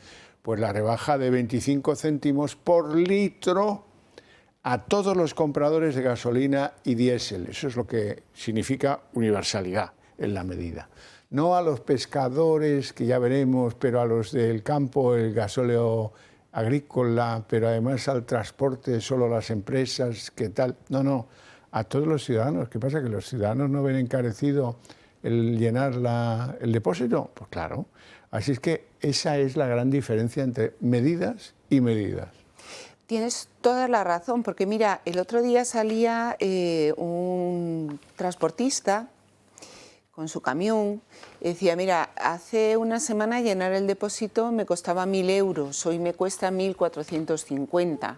Pues la rebaja de 25 céntimos por litro a todos los compradores de gasolina y diésel. Eso es lo que significa universalidad en la medida. No a los pescadores, que ya veremos, pero a los del campo, el gasóleo agrícola, pero además al transporte, solo las empresas, ¿qué tal? No, a todos los ciudadanos. ¿Qué pasa? ¿Que los ciudadanos no ven encarecido el llenar el depósito? Pues claro. Así es que esa es la gran diferencia entre medidas y medidas. Tienes toda la razón, porque mira, el otro día salía un transportista con su camión y decía, mira, hace una semana llenar el depósito me costaba 1.000 euros, hoy me cuesta 1.450.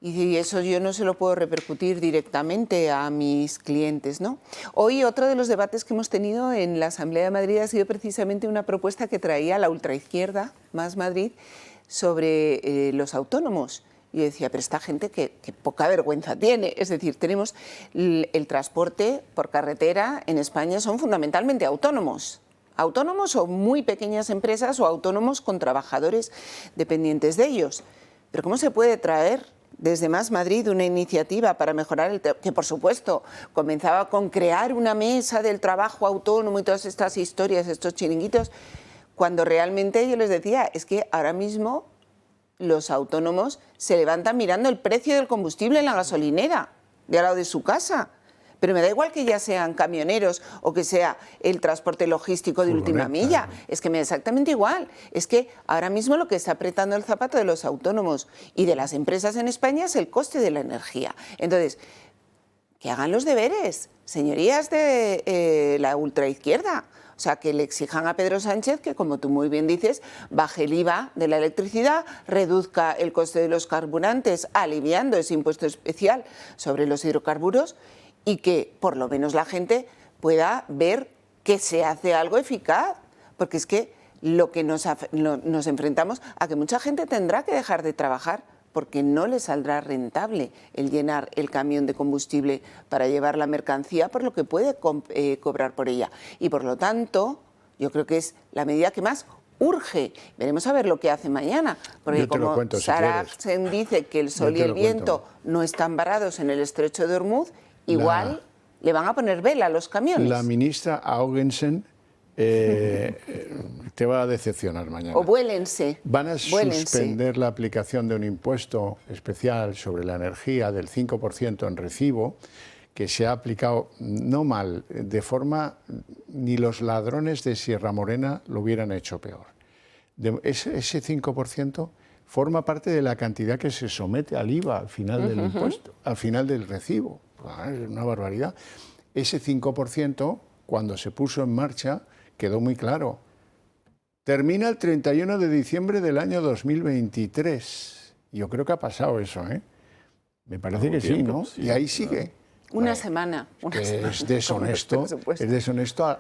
Y eso yo no se lo puedo repercutir directamente a mis clientes, ¿no? Hoy otro de los debates que hemos tenido en la Asamblea de Madrid ha sido precisamente una propuesta que traía la ultraizquierda, Más Madrid, sobre los autónomos. Y yo decía, pero esta gente que poca vergüenza tiene. Es decir, tenemos el transporte por carretera en España son fundamentalmente autónomos. Autónomos o muy pequeñas empresas o autónomos con trabajadores dependientes de ellos. Pero ¿cómo se puede traer desde Más Madrid una iniciativa para mejorar que por supuesto comenzaba con crear una mesa del trabajo autónomo y todas estas historias, estos chiringuitos, cuando realmente yo les decía, es que ahora mismo los autónomos se levantan mirando el precio del combustible en la gasolinera de al lado de su casa. Pero me da igual que ya sean camioneros o que sea el transporte logístico de última milla. Es que me da exactamente igual. Es que ahora mismo lo que está apretando el zapato de los autónomos y de las empresas en España es el coste de la energía. Entonces, que hagan los deberes, señorías de la ultraizquierda. O sea, que le exijan a Pedro Sánchez que, como tú muy bien dices, baje el IVA de la electricidad, reduzca el coste de los carburantes, aliviando ese impuesto especial sobre los hidrocarburos, y que por lo menos la gente pueda ver que se hace algo eficaz, porque es que lo que nos enfrentamos a que mucha gente tendrá que dejar de trabajar porque no le saldrá rentable el llenar el camión de combustible para llevar la mercancía por lo que puede cobrar por ella. Y por lo tanto, yo creo que es la medida que más urge. Veremos a ver lo que hace mañana, porque como Sarah Ahsen dice que el sol y el viento no están varados en el estrecho de Hormuz, igual le van a poner vela a los camiones. La ministra Ahgensen te va a decepcionar mañana. O vuélense. Van a suspender la aplicación de un impuesto especial sobre la energía del 5% en recibo, que se ha aplicado no mal, de forma ni los ladrones de Sierra Morena lo hubieran hecho peor. Ese 5% forma parte de la cantidad que se somete al IVA al final del impuesto, al final del recibo. Es una barbaridad. Ese 5%, cuando se puso en marcha, quedó muy claro. Termina el 31 de diciembre del año 2023. Yo creo que ha pasado eso, ¿eh? Me parece que sí, ¿no? Sí, y ahí sigue. Una semana. Es deshonesto,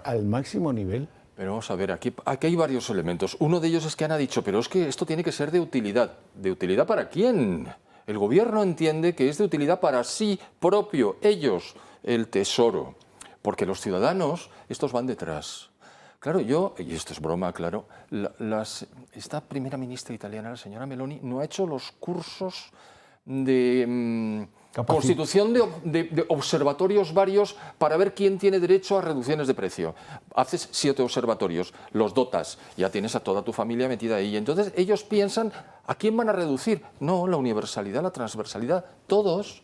al máximo nivel. Pero vamos a ver, aquí hay varios elementos. Uno de ellos es que Ana ha dicho, pero es que esto tiene que ser de utilidad. ¿De utilidad para quién? El gobierno entiende que es de utilidad para sí propio, ellos, el Tesoro. Porque los ciudadanos, estos van detrás. Claro, y esto es broma, claro, esta primera ministra italiana, la señora Meloni, no ha hecho los cursos de constitución de observatorios varios para ver quién tiene derecho a reducciones de precio. Haces 7 observatorios, los dotas, ya tienes a toda tu familia metida ahí. Entonces ellos piensan, ¿a quién van a reducir? No, la universalidad, la transversalidad, todos.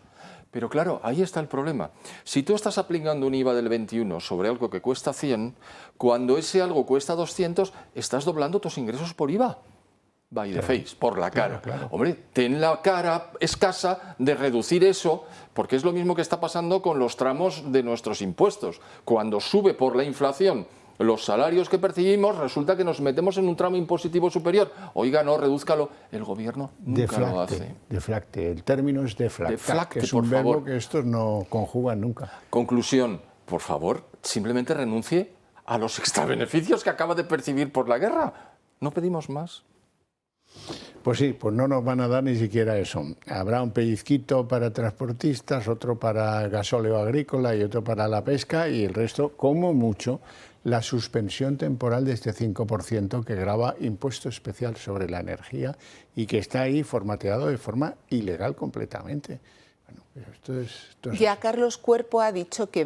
Pero claro, ahí está el problema. Si tú estás aplicando un IVA del 21 sobre algo que cuesta 100, cuando ese algo cuesta 200, estás doblando tus ingresos por IVA. By the face, por la cara. Claro. Hombre, ten la cara escasa de reducir eso, porque es lo mismo que está pasando con los tramos de nuestros impuestos. Cuando sube por la inflación los salarios que percibimos, resulta que nos metemos en un tramo impositivo superior. Oiga, no, redúzcalo. El gobierno nunca lo hace. Deflacte, el término es deflactar, que es un verbo que estos no conjugan nunca. Conclusión, por favor, simplemente renuncie a los extrabeneficios que acaba de percibir por la guerra. No pedimos más. Pues sí, pues no nos van a dar ni siquiera eso. Habrá un pellizquito para transportistas, otro para gasóleo agrícola y otro para la pesca, y el resto, como mucho, la suspensión temporal de este 5% que grava impuesto especial sobre la energía y que está ahí formateado de forma ilegal completamente. Bueno, pues esto es ya Carlos Cuerpo ha dicho que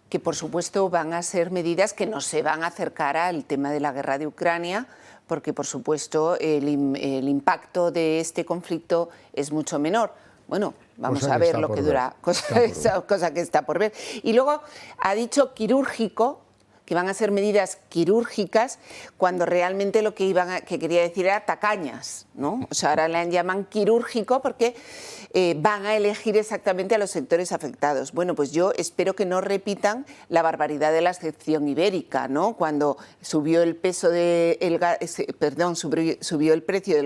que por supuesto van a ser medidas que no se van a acercar al tema de la guerra de Ucrania, porque por supuesto el impacto de este conflicto es mucho menor. Bueno, vamos a ver lo que dura, cosa que está por ver. Y luego ha dicho quirúrgico, que van a ser medidas quirúrgicas, cuando realmente lo que quería decir era tacañas, ¿no? O sea, ahora le llaman quirúrgico porque van a elegir exactamente a los sectores afectados. Bueno, pues yo espero que no repitan la barbaridad de la excepción ibérica, ¿no? Cuando subió el precio del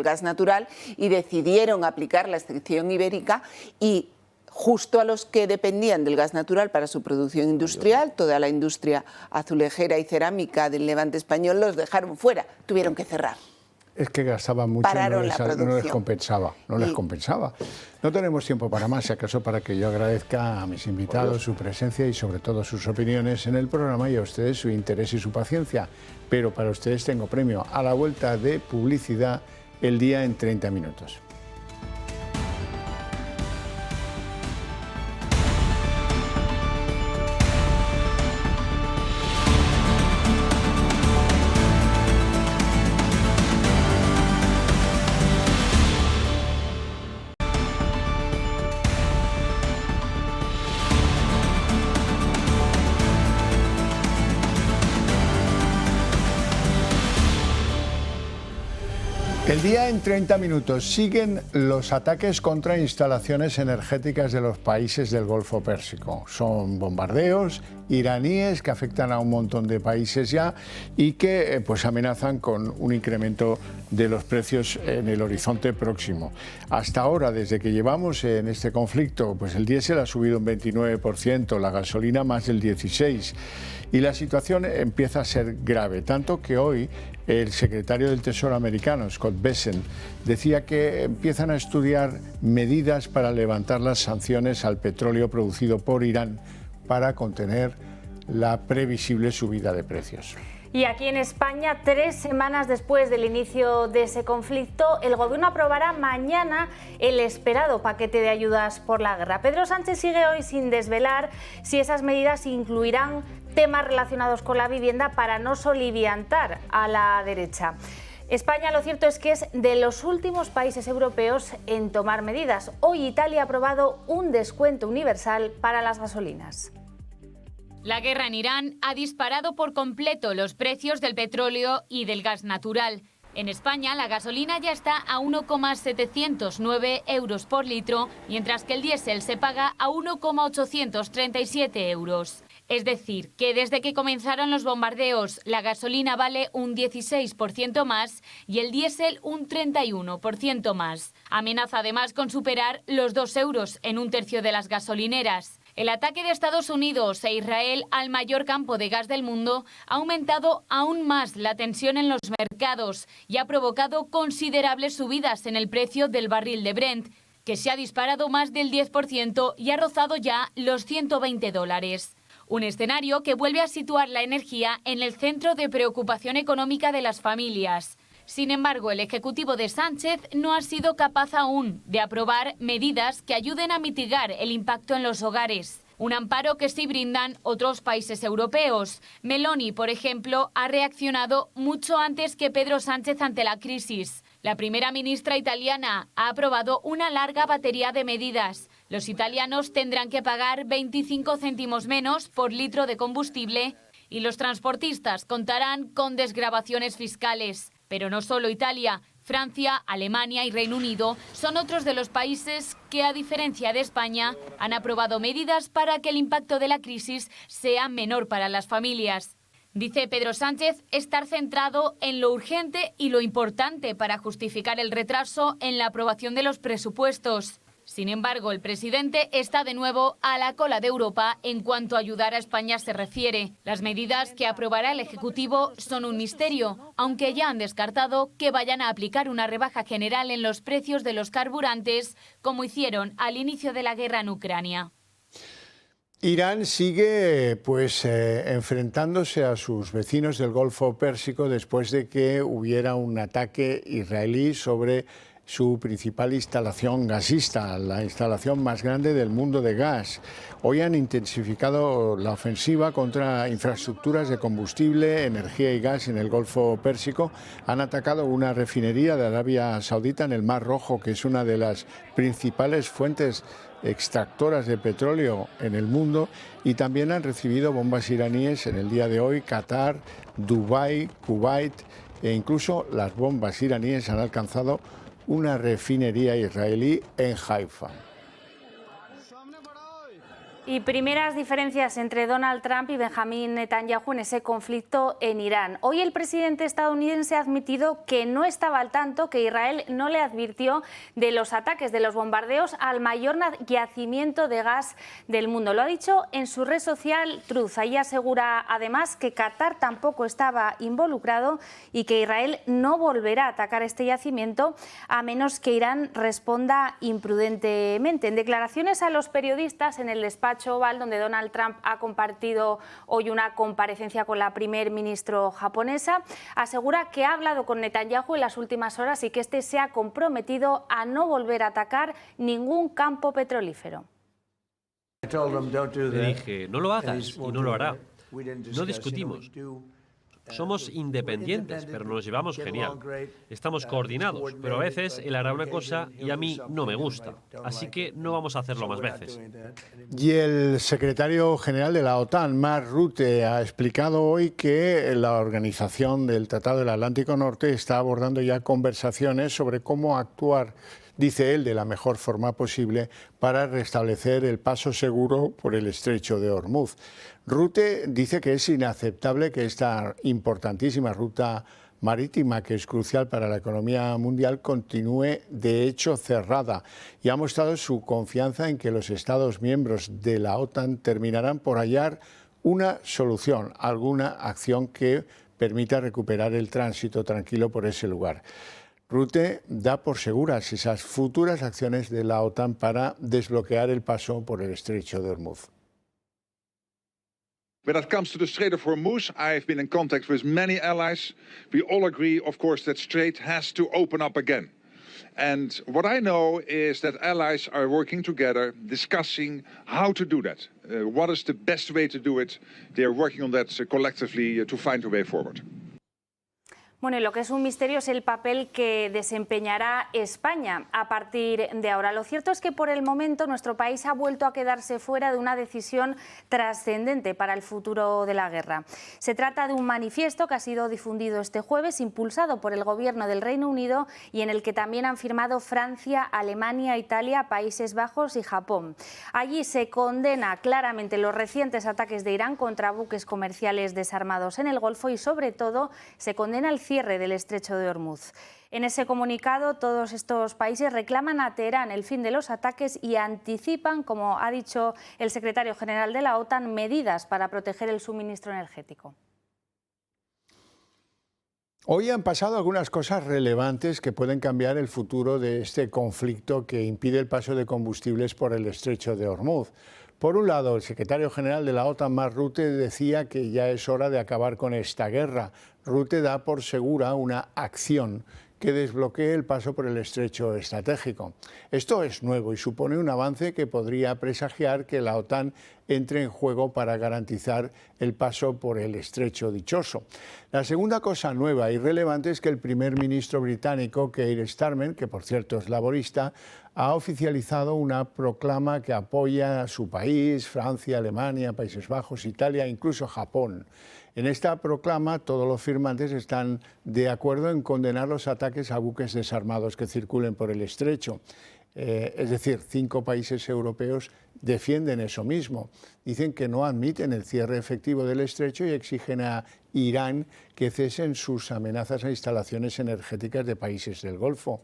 gas natural y decidieron aplicar la excepción ibérica y justo a los que dependían del gas natural para su producción industrial, toda la industria azulejera y cerámica del Levante español, los dejaron fuera, tuvieron que cerrar. Es que gastaban mucho, no les compensaba. No tenemos tiempo para más, si acaso para que yo agradezca a mis invitados su presencia y sobre todo sus opiniones en el programa, y a ustedes su interés y su paciencia. Pero para ustedes tengo premio a la vuelta de publicidad, el día en 30 minutos. El día en 30 minutos. Siguen los ataques contra instalaciones energéticas de los países del Golfo Pérsico. Son bombardeos iraníes que afectan a un montón de países ya y que pues amenazan con un incremento de los precios en el horizonte próximo. Hasta ahora, desde que llevamos en este conflicto, pues el diésel ha subido un 29%, la gasolina más del 16%. Y la situación empieza a ser grave, tanto que hoy el secretario del Tesoro americano, Scott Bessent, decía que empiezan a estudiar medidas para levantar las sanciones al petróleo producido por Irán para contener la previsible subida de precios. Y aquí en España, 3 semanas después del inicio de ese conflicto, el Gobierno aprobará mañana el esperado paquete de ayudas por la guerra. Pedro Sánchez sigue hoy sin desvelar si esas medidas incluirán temas relacionados con la vivienda para no soliviantar a la derecha. España, lo cierto es que es de los últimos países europeos en tomar medidas. Hoy Italia ha aprobado un descuento universal para las gasolinas. La guerra en Irán ha disparado por completo los precios del petróleo y del gas natural. En España, la gasolina ya está a 1,709 euros por litro, mientras que el diésel se paga a 1,837 euros. Es decir, que desde que comenzaron los bombardeos, la gasolina vale un 16% más y el diésel un 31% más. Amenaza además con superar los 2 euros en un tercio de las gasolineras. El ataque de Estados Unidos e Israel al mayor campo de gas del mundo ha aumentado aún más la tensión en los mercados y ha provocado considerables subidas en el precio del barril de Brent, que se ha disparado más del 10% y ha rozado ya los $120. Un escenario que vuelve a situar la energía en el centro de preocupación económica de las familias. Sin embargo, el Ejecutivo de Sánchez no ha sido capaz aún de aprobar medidas que ayuden a mitigar el impacto en los hogares. Un amparo que sí brindan otros países europeos. Meloni, por ejemplo, ha reaccionado mucho antes que Pedro Sánchez ante la crisis. La primera ministra italiana ha aprobado una larga batería de medidas. Los italianos tendrán que pagar 25 céntimos menos por litro de combustible y los transportistas contarán con desgravaciones fiscales. Pero no solo Italia, Francia, Alemania y Reino Unido son otros de los países que, a diferencia de España, han aprobado medidas para que el impacto de la crisis sea menor para las familias. Dice Pedro Sánchez estar centrado en lo urgente y lo importante para justificar el retraso en la aprobación de los presupuestos. Sin embargo, el presidente está de nuevo a la cola de Europa en cuanto a ayudar a España se refiere. Las medidas que aprobará el Ejecutivo son un misterio, aunque ya han descartado que vayan a aplicar una rebaja general en los precios de los carburantes, como hicieron al inicio de la guerra en Ucrania. Irán sigue enfrentándose a sus vecinos del Golfo Pérsico después de que hubiera un ataque israelí sobre su principal instalación gasista, la instalación más grande del mundo de gas. Hoy han intensificado la ofensiva contra infraestructuras de combustible, energía y gas en el Golfo Pérsico. Han atacado una refinería de Arabia Saudita en el Mar Rojo, que es una de las principales fuentes extractoras de petróleo en el mundo, y también han recibido bombas iraníes en el día de hoy Qatar, Dubái, Kuwait, e incluso las bombas iraníes han alcanzado una refinería israelí en Haifa. Y primeras diferencias entre Donald Trump y Benjamin Netanyahu en ese conflicto en Irán. Hoy el presidente estadounidense ha admitido que no estaba al tanto, que Israel no le advirtió de los ataques, de los bombardeos al mayor yacimiento de gas del mundo. Lo ha dicho en su red social Truth. Ahí asegura además que Qatar tampoco estaba involucrado y que Israel no volverá a atacar este yacimiento a menos que Irán responda imprudentemente. En declaraciones a los periodistas en el despacho Oval, donde Donald Trump ha compartido hoy una comparecencia con la primer ministro japonesa, asegura que ha hablado con Netanyahu en las últimas horas y que este se ha comprometido a no volver a atacar ningún campo petrolífero. Le dije, no lo hagas, y no lo hará. No discutimos. Somos independientes, pero nos llevamos genial. Estamos coordinados, pero a veces él hará una cosa y a mí no me gusta. Así que no vamos a hacerlo más veces. Y el secretario general de la OTAN, Mark Rutte, ha explicado hoy que la organización del Tratado del Atlántico Norte está abordando ya conversaciones sobre cómo actuar, dice él, de la mejor forma posible para restablecer el paso seguro por el estrecho de Hormuz. Rutte dice que es inaceptable que esta importantísima ruta marítima, que es crucial para la economía mundial, continúe de hecho cerrada, y ha mostrado su confianza en que los Estados miembros de la OTAN terminarán por hallar una solución, alguna acción que permita recuperar el tránsito tranquilo por ese lugar. Rutte da por seguras esas futuras acciones de la OTAN para desbloquear el paso por el estrecho de Hormuz. When it comes to the Strait of Hormuz, I have been in contact with many allies. We all agree, of course, that strait has to open up again. And what I know is that allies are working together, discussing how to do that. What is the best way to do it? They are working on that collectively to find a way forward. Bueno, y lo que es un misterio es el papel que desempeñará España a partir de ahora. Lo cierto es que por el momento nuestro país ha vuelto a quedarse fuera de una decisión trascendente para el futuro de la guerra. Se trata de un manifiesto que ha sido difundido este jueves, impulsado por el Gobierno del Reino Unido y en el que también han firmado Francia, Alemania, Italia, Países Bajos y Japón. Allí se condena claramente los recientes ataques de Irán contra buques comerciales desarmados en el Golfo y sobre todo se condena el cierre del estrecho de Hormuz. En ese comunicado, todos estos países reclaman a Teherán el fin de los ataques y anticipan, como ha dicho el secretario general de la OTAN, medidas para proteger el suministro energético. Hoy han pasado algunas cosas relevantes que pueden cambiar el futuro de este conflicto que impide el paso de combustibles por el estrecho de Hormuz. Por un lado, el secretario general de la OTAN, Mark Rutte, decía que ya es hora de acabar con esta guerra. Rutte da por segura una acción que desbloquee el paso por el estrecho estratégico. Esto es nuevo y supone un avance que podría presagiar que la OTAN entre en juego para garantizar el paso por el estrecho dichoso. La segunda cosa nueva y relevante es que el primer ministro británico, Keir Starmer, que por cierto es laborista, ha oficializado una proclama que apoya a su país, Francia, Alemania, Países Bajos, Italia e incluso Japón. En esta proclama todos los firmantes están de acuerdo en condenar los ataques a buques desarmados que circulen por el estrecho. Es decir, 5 países europeos defienden eso mismo. Dicen que no admiten el cierre efectivo del estrecho y exigen a Irán que cesen sus amenazas a instalaciones energéticas de países del Golfo.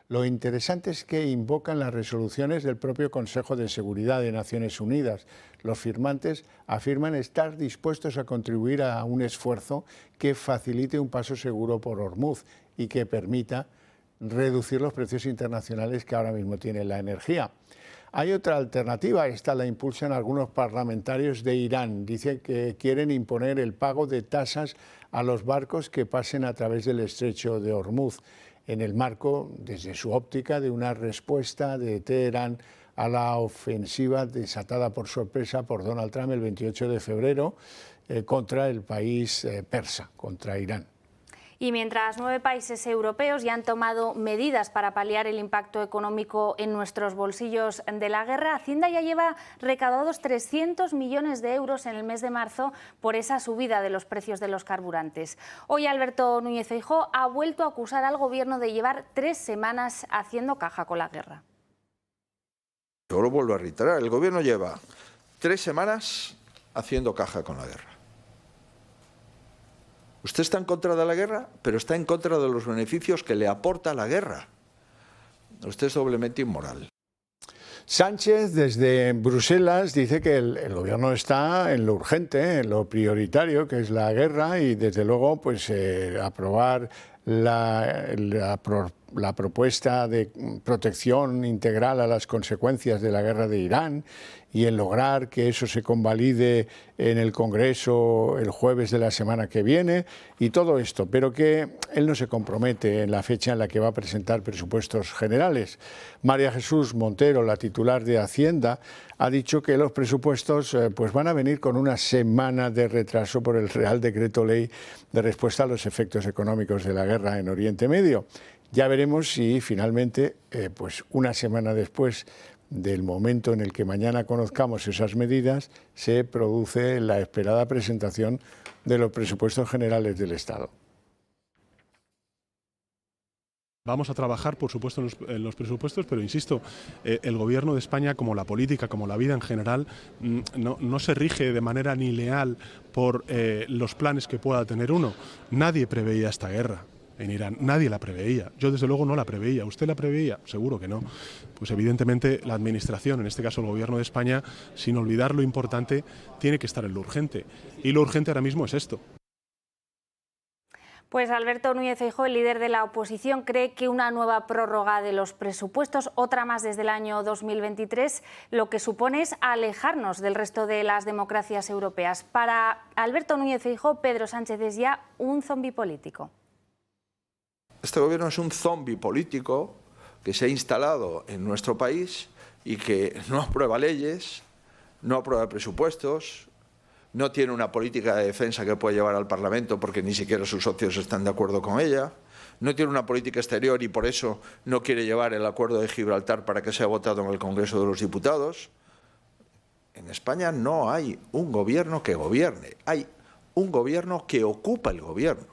Lo interesante es que invocan las resoluciones del propio Consejo de Seguridad de Naciones Unidas. Los firmantes afirman estar dispuestos a contribuir a un esfuerzo que facilite un paso seguro por Hormuz y que permita reducir los precios internacionales que ahora mismo tiene la energía. Hay otra alternativa, esta la impulsan algunos parlamentarios de Irán. Dicen que quieren imponer el pago de tasas a los barcos que pasen a través del estrecho de Hormuz, en el marco, desde su óptica, de una respuesta de Teherán a la ofensiva desatada por sorpresa por Donald Trump el 28 de febrero contra el país persa, contra Irán. Y mientras 9 países europeos ya han tomado medidas para paliar el impacto económico en nuestros bolsillos de la guerra, Hacienda ya lleva recaudados 300 millones de euros en el mes de marzo por esa subida de los precios de los carburantes. Hoy Alberto Núñez Feijóo ha vuelto a acusar al Gobierno de llevar 3 semanas haciendo caja con la guerra. Yo lo vuelvo a reiterar, el Gobierno lleva 3 semanas haciendo caja con la guerra. Usted está en contra de la guerra, pero está en contra de los beneficios que le aporta la guerra. Usted es doblemente inmoral. Sánchez, desde Bruselas, dice que el gobierno está en lo urgente, en lo prioritario, que es la guerra, y desde luego pues aprobar la propuesta de protección integral a las consecuencias de la guerra de Irán y en lograr que eso se convalide en el Congreso el jueves de la semana que viene y todo esto, pero que él no se compromete en la fecha en la que va a presentar presupuestos generales. María Jesús Montero, la titular de Hacienda, ha dicho que los presupuestos pues van a venir con una semana de retraso por el Real Decreto Ley de respuesta a los efectos económicos de la guerra en Oriente Medio. Ya veremos si finalmente, pues una semana después del momento en el que mañana conozcamos esas medidas, se produce la esperada presentación de los presupuestos generales del Estado. Vamos a trabajar, por supuesto, en los presupuestos, pero insisto, el Gobierno de España, como la política, como la vida en general, no se rige de manera ni leal por los planes que pueda tener uno. Nadie preveía esta guerra en Irán, nadie la preveía. Yo desde luego no la preveía. ¿Usted la preveía? Seguro que no. Pues evidentemente la Administración, en este caso el Gobierno de España, sin olvidar lo importante, tiene que estar en lo urgente. Y lo urgente ahora mismo es esto. Pues Alberto Núñez Feijóo, el líder de la oposición, cree que una nueva prórroga de los presupuestos, otra más desde el año 2023, lo que supone es alejarnos del resto de las democracias europeas. Para Alberto Núñez Feijóo, Pedro Sánchez es ya un zombi político. Este gobierno es un zombi político que se ha instalado en nuestro país y que no aprueba leyes, no aprueba presupuestos, no tiene una política de defensa que pueda llevar al Parlamento porque ni siquiera sus socios están de acuerdo con ella, no tiene una política exterior y por eso no quiere llevar el acuerdo de Gibraltar para que sea votado en el Congreso de los Diputados. En España no hay un gobierno que gobierne, hay un gobierno que ocupa el gobierno.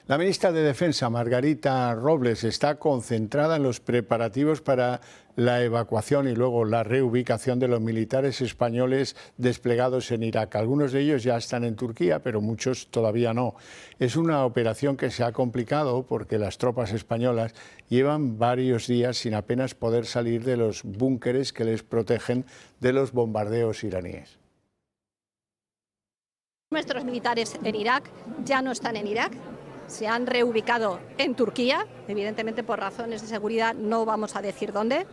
La ministra de Defensa, Margarita Robles, está concentrada en los preparativos para la evacuación y luego la reubicación de los militares españoles desplegados en Irak. Algunos de ellos ya están en Turquía, pero muchos todavía no. Es una operación que se ha complicado porque las tropas españolas llevan varios días sin apenas poder salir de los búnkeres que les protegen de los bombardeos iraníes. Nuestros militares en Irak ya no están en Irak. Se han reubicado en Turquía, evidentemente por razones de seguridad no vamos a decir dónde,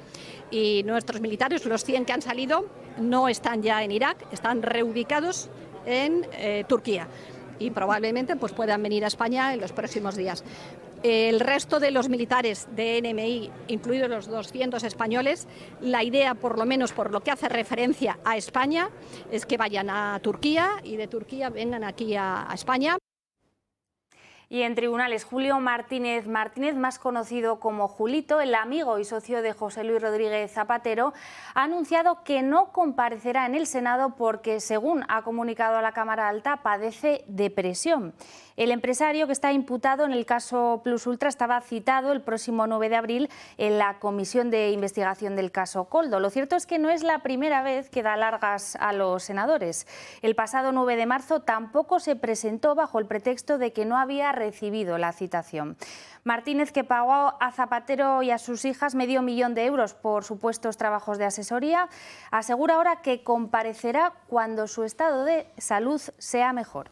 y nuestros militares, los 100 que han salido, no están ya en Irak, están reubicados en Turquía y probablemente pues, puedan venir a España en los próximos días. El resto de los militares de NMI, incluidos los 200 españoles, la idea, por lo menos por lo que hace referencia a España, es que vayan a Turquía y de Turquía vengan aquí a España. Y en tribunales, Julio Martínez, más conocido como Julito, el amigo y socio de José Luis Rodríguez Zapatero, ha anunciado que no comparecerá en el Senado porque, según ha comunicado a la Cámara Alta, padece depresión. El empresario, que está imputado en el caso Plus Ultra, estaba citado el próximo 9 de abril en la Comisión de Investigación del caso Koldo. Lo cierto es que no es la primera vez que da largas a los senadores. El pasado 9 de marzo tampoco se presentó bajo el pretexto de que no había recibido la citación. Martínez, que pagó a Zapatero y a sus hijas $500.000 de euros por supuestos trabajos de asesoría, asegura ahora que comparecerá cuando su estado de salud sea mejor.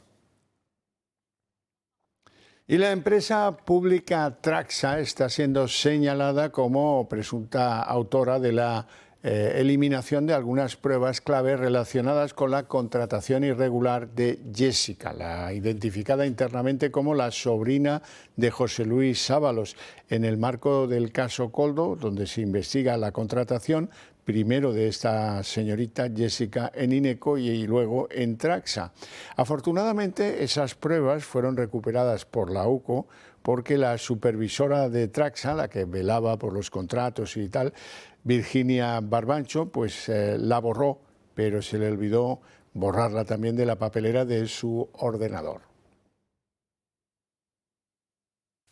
Y la empresa pública Traxa está siendo señalada como presunta autora de la eliminación de algunas pruebas clave relacionadas con la contratación irregular de Jessica, la identificada internamente como la sobrina de José Luis Ábalos, en el marco del caso Koldo, donde se investiga la contratación primero de esta señorita Jessica en Ineco y luego en Traxa. Afortunadamente, esas pruebas fueron recuperadas por la UCO porque la supervisora de Traxa, la que velaba por los contratos y tal, Virginia Barbancho, pues la borró, pero se le olvidó borrarla también de la papelera de su ordenador.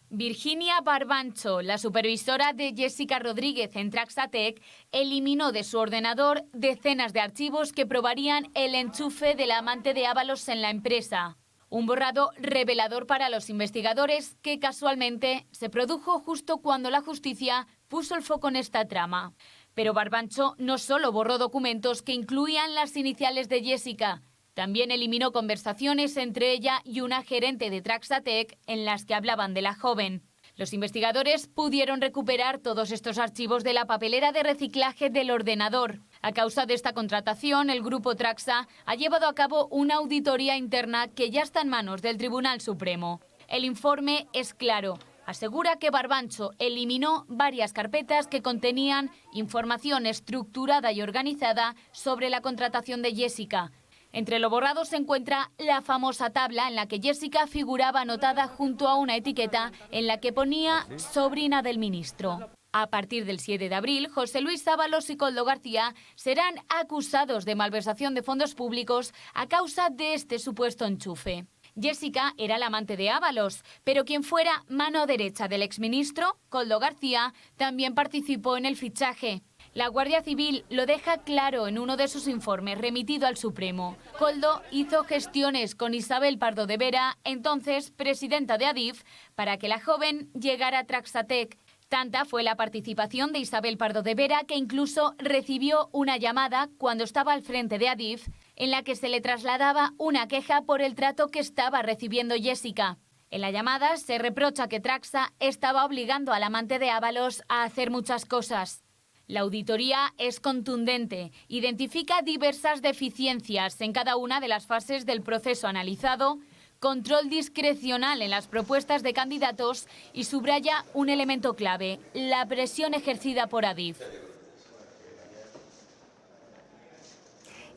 Virginia Barbancho, la supervisora de Jessica Rodríguez en Traxatec, eliminó de su ordenador decenas de archivos que probarían el enchufe de la amante de Ábalos en la empresa. Un borrado revelador para los investigadores que casualmente se produjo justo cuando la justicia puso el foco en esta trama. Pero Barbancho no solo borró documentos que incluían las iniciales de Jessica, también eliminó conversaciones entre ella y una gerente de Traxatec en las que hablaban de la joven. Los investigadores pudieron recuperar todos estos archivos de la papelera de reciclaje del ordenador. A causa de esta contratación, el grupo Traxa ha llevado a cabo una auditoría interna que ya está en manos del Tribunal Supremo. El informe es claro. Asegura que Barbancho eliminó varias carpetas que contenían información estructurada y organizada sobre la contratación de Jessica. Entre lo borrado se encuentra la famosa tabla en la que Jessica figuraba anotada junto a una etiqueta en la que ponía sobrina del ministro. A partir del 7 de abril, José Luis Ábalos y Koldo García serán acusados de malversación de fondos públicos a causa de este supuesto enchufe. Jessica era la amante de Ábalos, pero quien fuera mano derecha del exministro, Koldo García, también participó en el fichaje. La Guardia Civil lo deja claro en uno de sus informes remitido al Supremo. Koldo hizo gestiones con Isabel Pardo de Vera, entonces presidenta de Adif, para que la joven llegara a Traxatec. Tanta fue la participación de Isabel Pardo de Vera que incluso recibió una llamada cuando estaba al frente de Adif, en la que se le trasladaba una queja por el trato que estaba recibiendo Jessica. En la llamada se reprocha que Traxa estaba obligando al amante de Ábalos a hacer muchas cosas. La auditoría es contundente, identifica diversas deficiencias en cada una de las fases del proceso analizado, control discrecional en las propuestas de candidatos y subraya un elemento clave, la presión ejercida por Adif.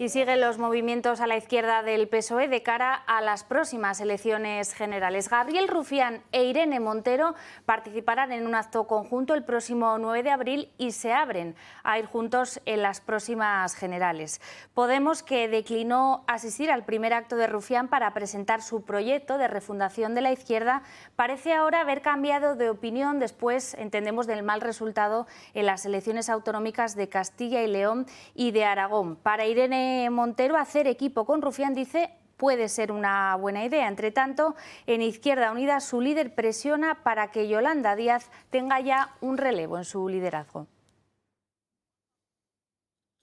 Y siguen los movimientos a la izquierda del PSOE de cara a las próximas elecciones generales. Gabriel Rufián e Irene Montero participarán en un acto conjunto el próximo 9 de abril y se abren a ir juntos en las próximas generales. Podemos, que declinó asistir al primer acto de Rufián para presentar su proyecto de refundación de la izquierda, parece ahora haber cambiado de opinión después, entendemos, del mal resultado en las elecciones autonómicas de Castilla y León y de Aragón. Para Irene Montero, hacer equipo con Rufián, dice, puede ser una buena idea. Entre tanto, en Izquierda Unida su líder presiona para que Yolanda Díaz tenga ya un relevo en su liderazgo.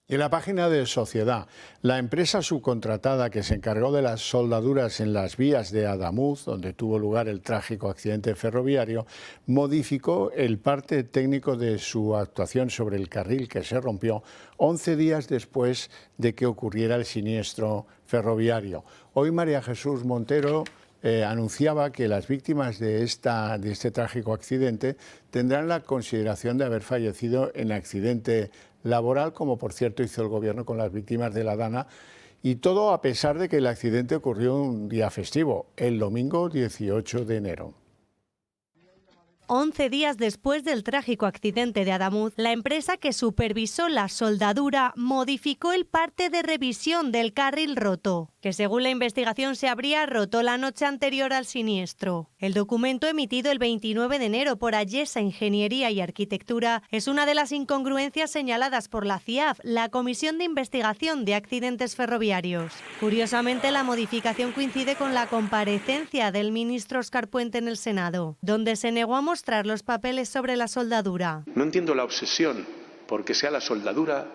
Y en la página de Sociedad, la empresa subcontratada que se encargó de las soldaduras en las vías de Adamuz, donde tuvo lugar el trágico accidente ferroviario, modificó el parte técnico de su actuación sobre el carril que se rompió 11 días después de que ocurriera el siniestro ferroviario. Hoy María Jesús Montero anunciaba que las víctimas de este trágico accidente tendrán la consideración de haber fallecido en accidente laboral, como por cierto hizo el Gobierno con las víctimas de la Dana, y todo a pesar de que el accidente ocurrió un día festivo, el domingo 18 de enero. 11 días después del trágico accidente de Adamuz, la empresa que supervisó la soldadura modificó el parte de revisión del carril roto, que según la investigación se habría roto la noche anterior al siniestro. El documento emitido el 29 de enero por Ayesa Ingeniería y Arquitectura es una de las incongruencias señaladas por la CIAF, la Comisión de Investigación de Accidentes Ferroviarios. Curiosamente, la modificación coincide con la comparecencia del ministro Óscar Puente en el Senado, donde se negó a mostrar los papeles sobre la soldadura. No entiendo la obsesión porque sea la soldadura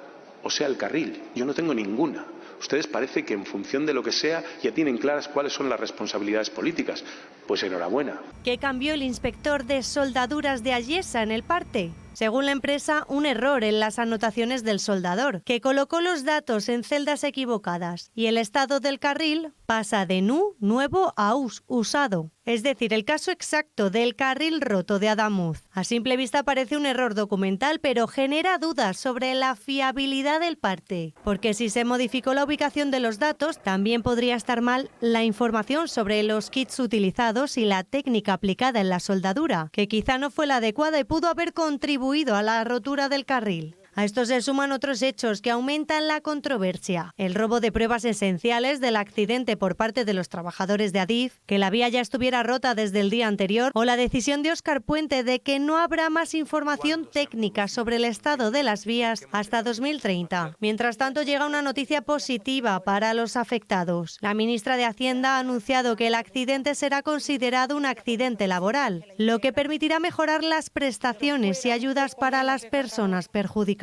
o sea el carril. Yo no tengo ninguna. Ustedes parece que en función de lo que sea ya tienen claras cuáles son las responsabilidades políticas. Pues enhorabuena. ¿Qué cambió el inspector de soldaduras de Ayesa en el parte? Según la empresa, un error en las anotaciones del soldador, que colocó los datos en celdas equivocadas, y el estado del carril pasa de nuevo a usado. Es decir, el caso exacto del carril roto de Adamuz. A simple vista parece un error documental, pero genera dudas sobre la fiabilidad del parte, porque si se modificó la ubicación de los datos, también podría estar mal la información sobre los kits utilizados y la técnica aplicada en la soldadura, que quizá no fue la adecuada y pudo haber contribuido a la rotura del carril. A esto se suman otros hechos que aumentan la controversia. El robo de pruebas esenciales del accidente por parte de los trabajadores de Adif, que la vía ya estuviera rota desde el día anterior, o la decisión de Óscar Puente de que no habrá más información técnica sobre el estado de las vías hasta 2030. Mientras tanto, llega una noticia positiva para los afectados. La ministra de Hacienda ha anunciado que el accidente será considerado un accidente laboral, lo que permitirá mejorar las prestaciones y ayudas para las personas perjudicadas.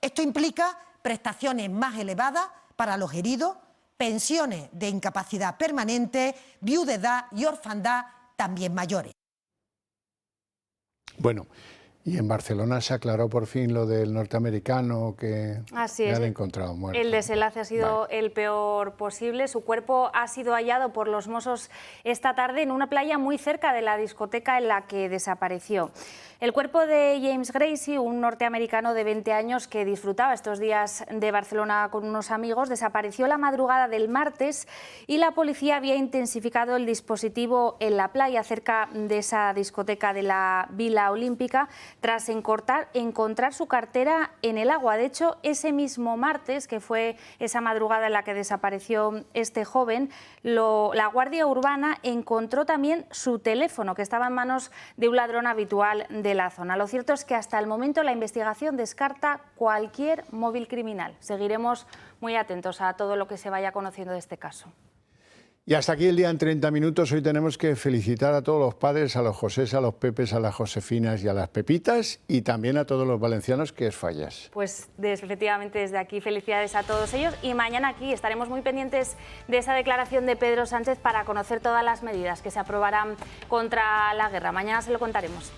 Esto implica prestaciones más elevadas para los heridos, pensiones de incapacidad permanente, viudedad y orfandad también mayores. Bueno, y en Barcelona se aclaró por fin lo del norteamericano que le han encontrado muerto. El desenlace ha sido el peor posible. Su cuerpo ha sido hallado por los Mossos esta tarde en una playa muy cerca de la discoteca en la que desapareció. El cuerpo de James Gracie, un norteamericano de 20 años que disfrutaba estos días de Barcelona con unos amigos, desapareció la madrugada del martes y la policía había intensificado el dispositivo en la playa cerca de esa discoteca de la Vila Olímpica tras encontrar su cartera en el agua. De hecho, ese mismo martes, que fue esa madrugada en la que desapareció este joven, la Guardia Urbana encontró también su teléfono, que estaba en manos de un ladrón habitual de la zona. Lo cierto es que hasta el momento la investigación descarta cualquier móvil criminal. Seguiremos muy atentos a todo lo que se vaya conociendo de este caso. Y hasta aquí el día en 30 minutos. Hoy tenemos que felicitar a todos los padres, a los Josés, a los Pepes, a las Josefinas y a las Pepitas, y también a todos los valencianos que es fallas. Pues efectivamente desde aquí felicidades a todos ellos, y mañana aquí estaremos muy pendientes de esa declaración de Pedro Sánchez para conocer todas las medidas que se aprobarán contra la guerra. Mañana se lo contaremos.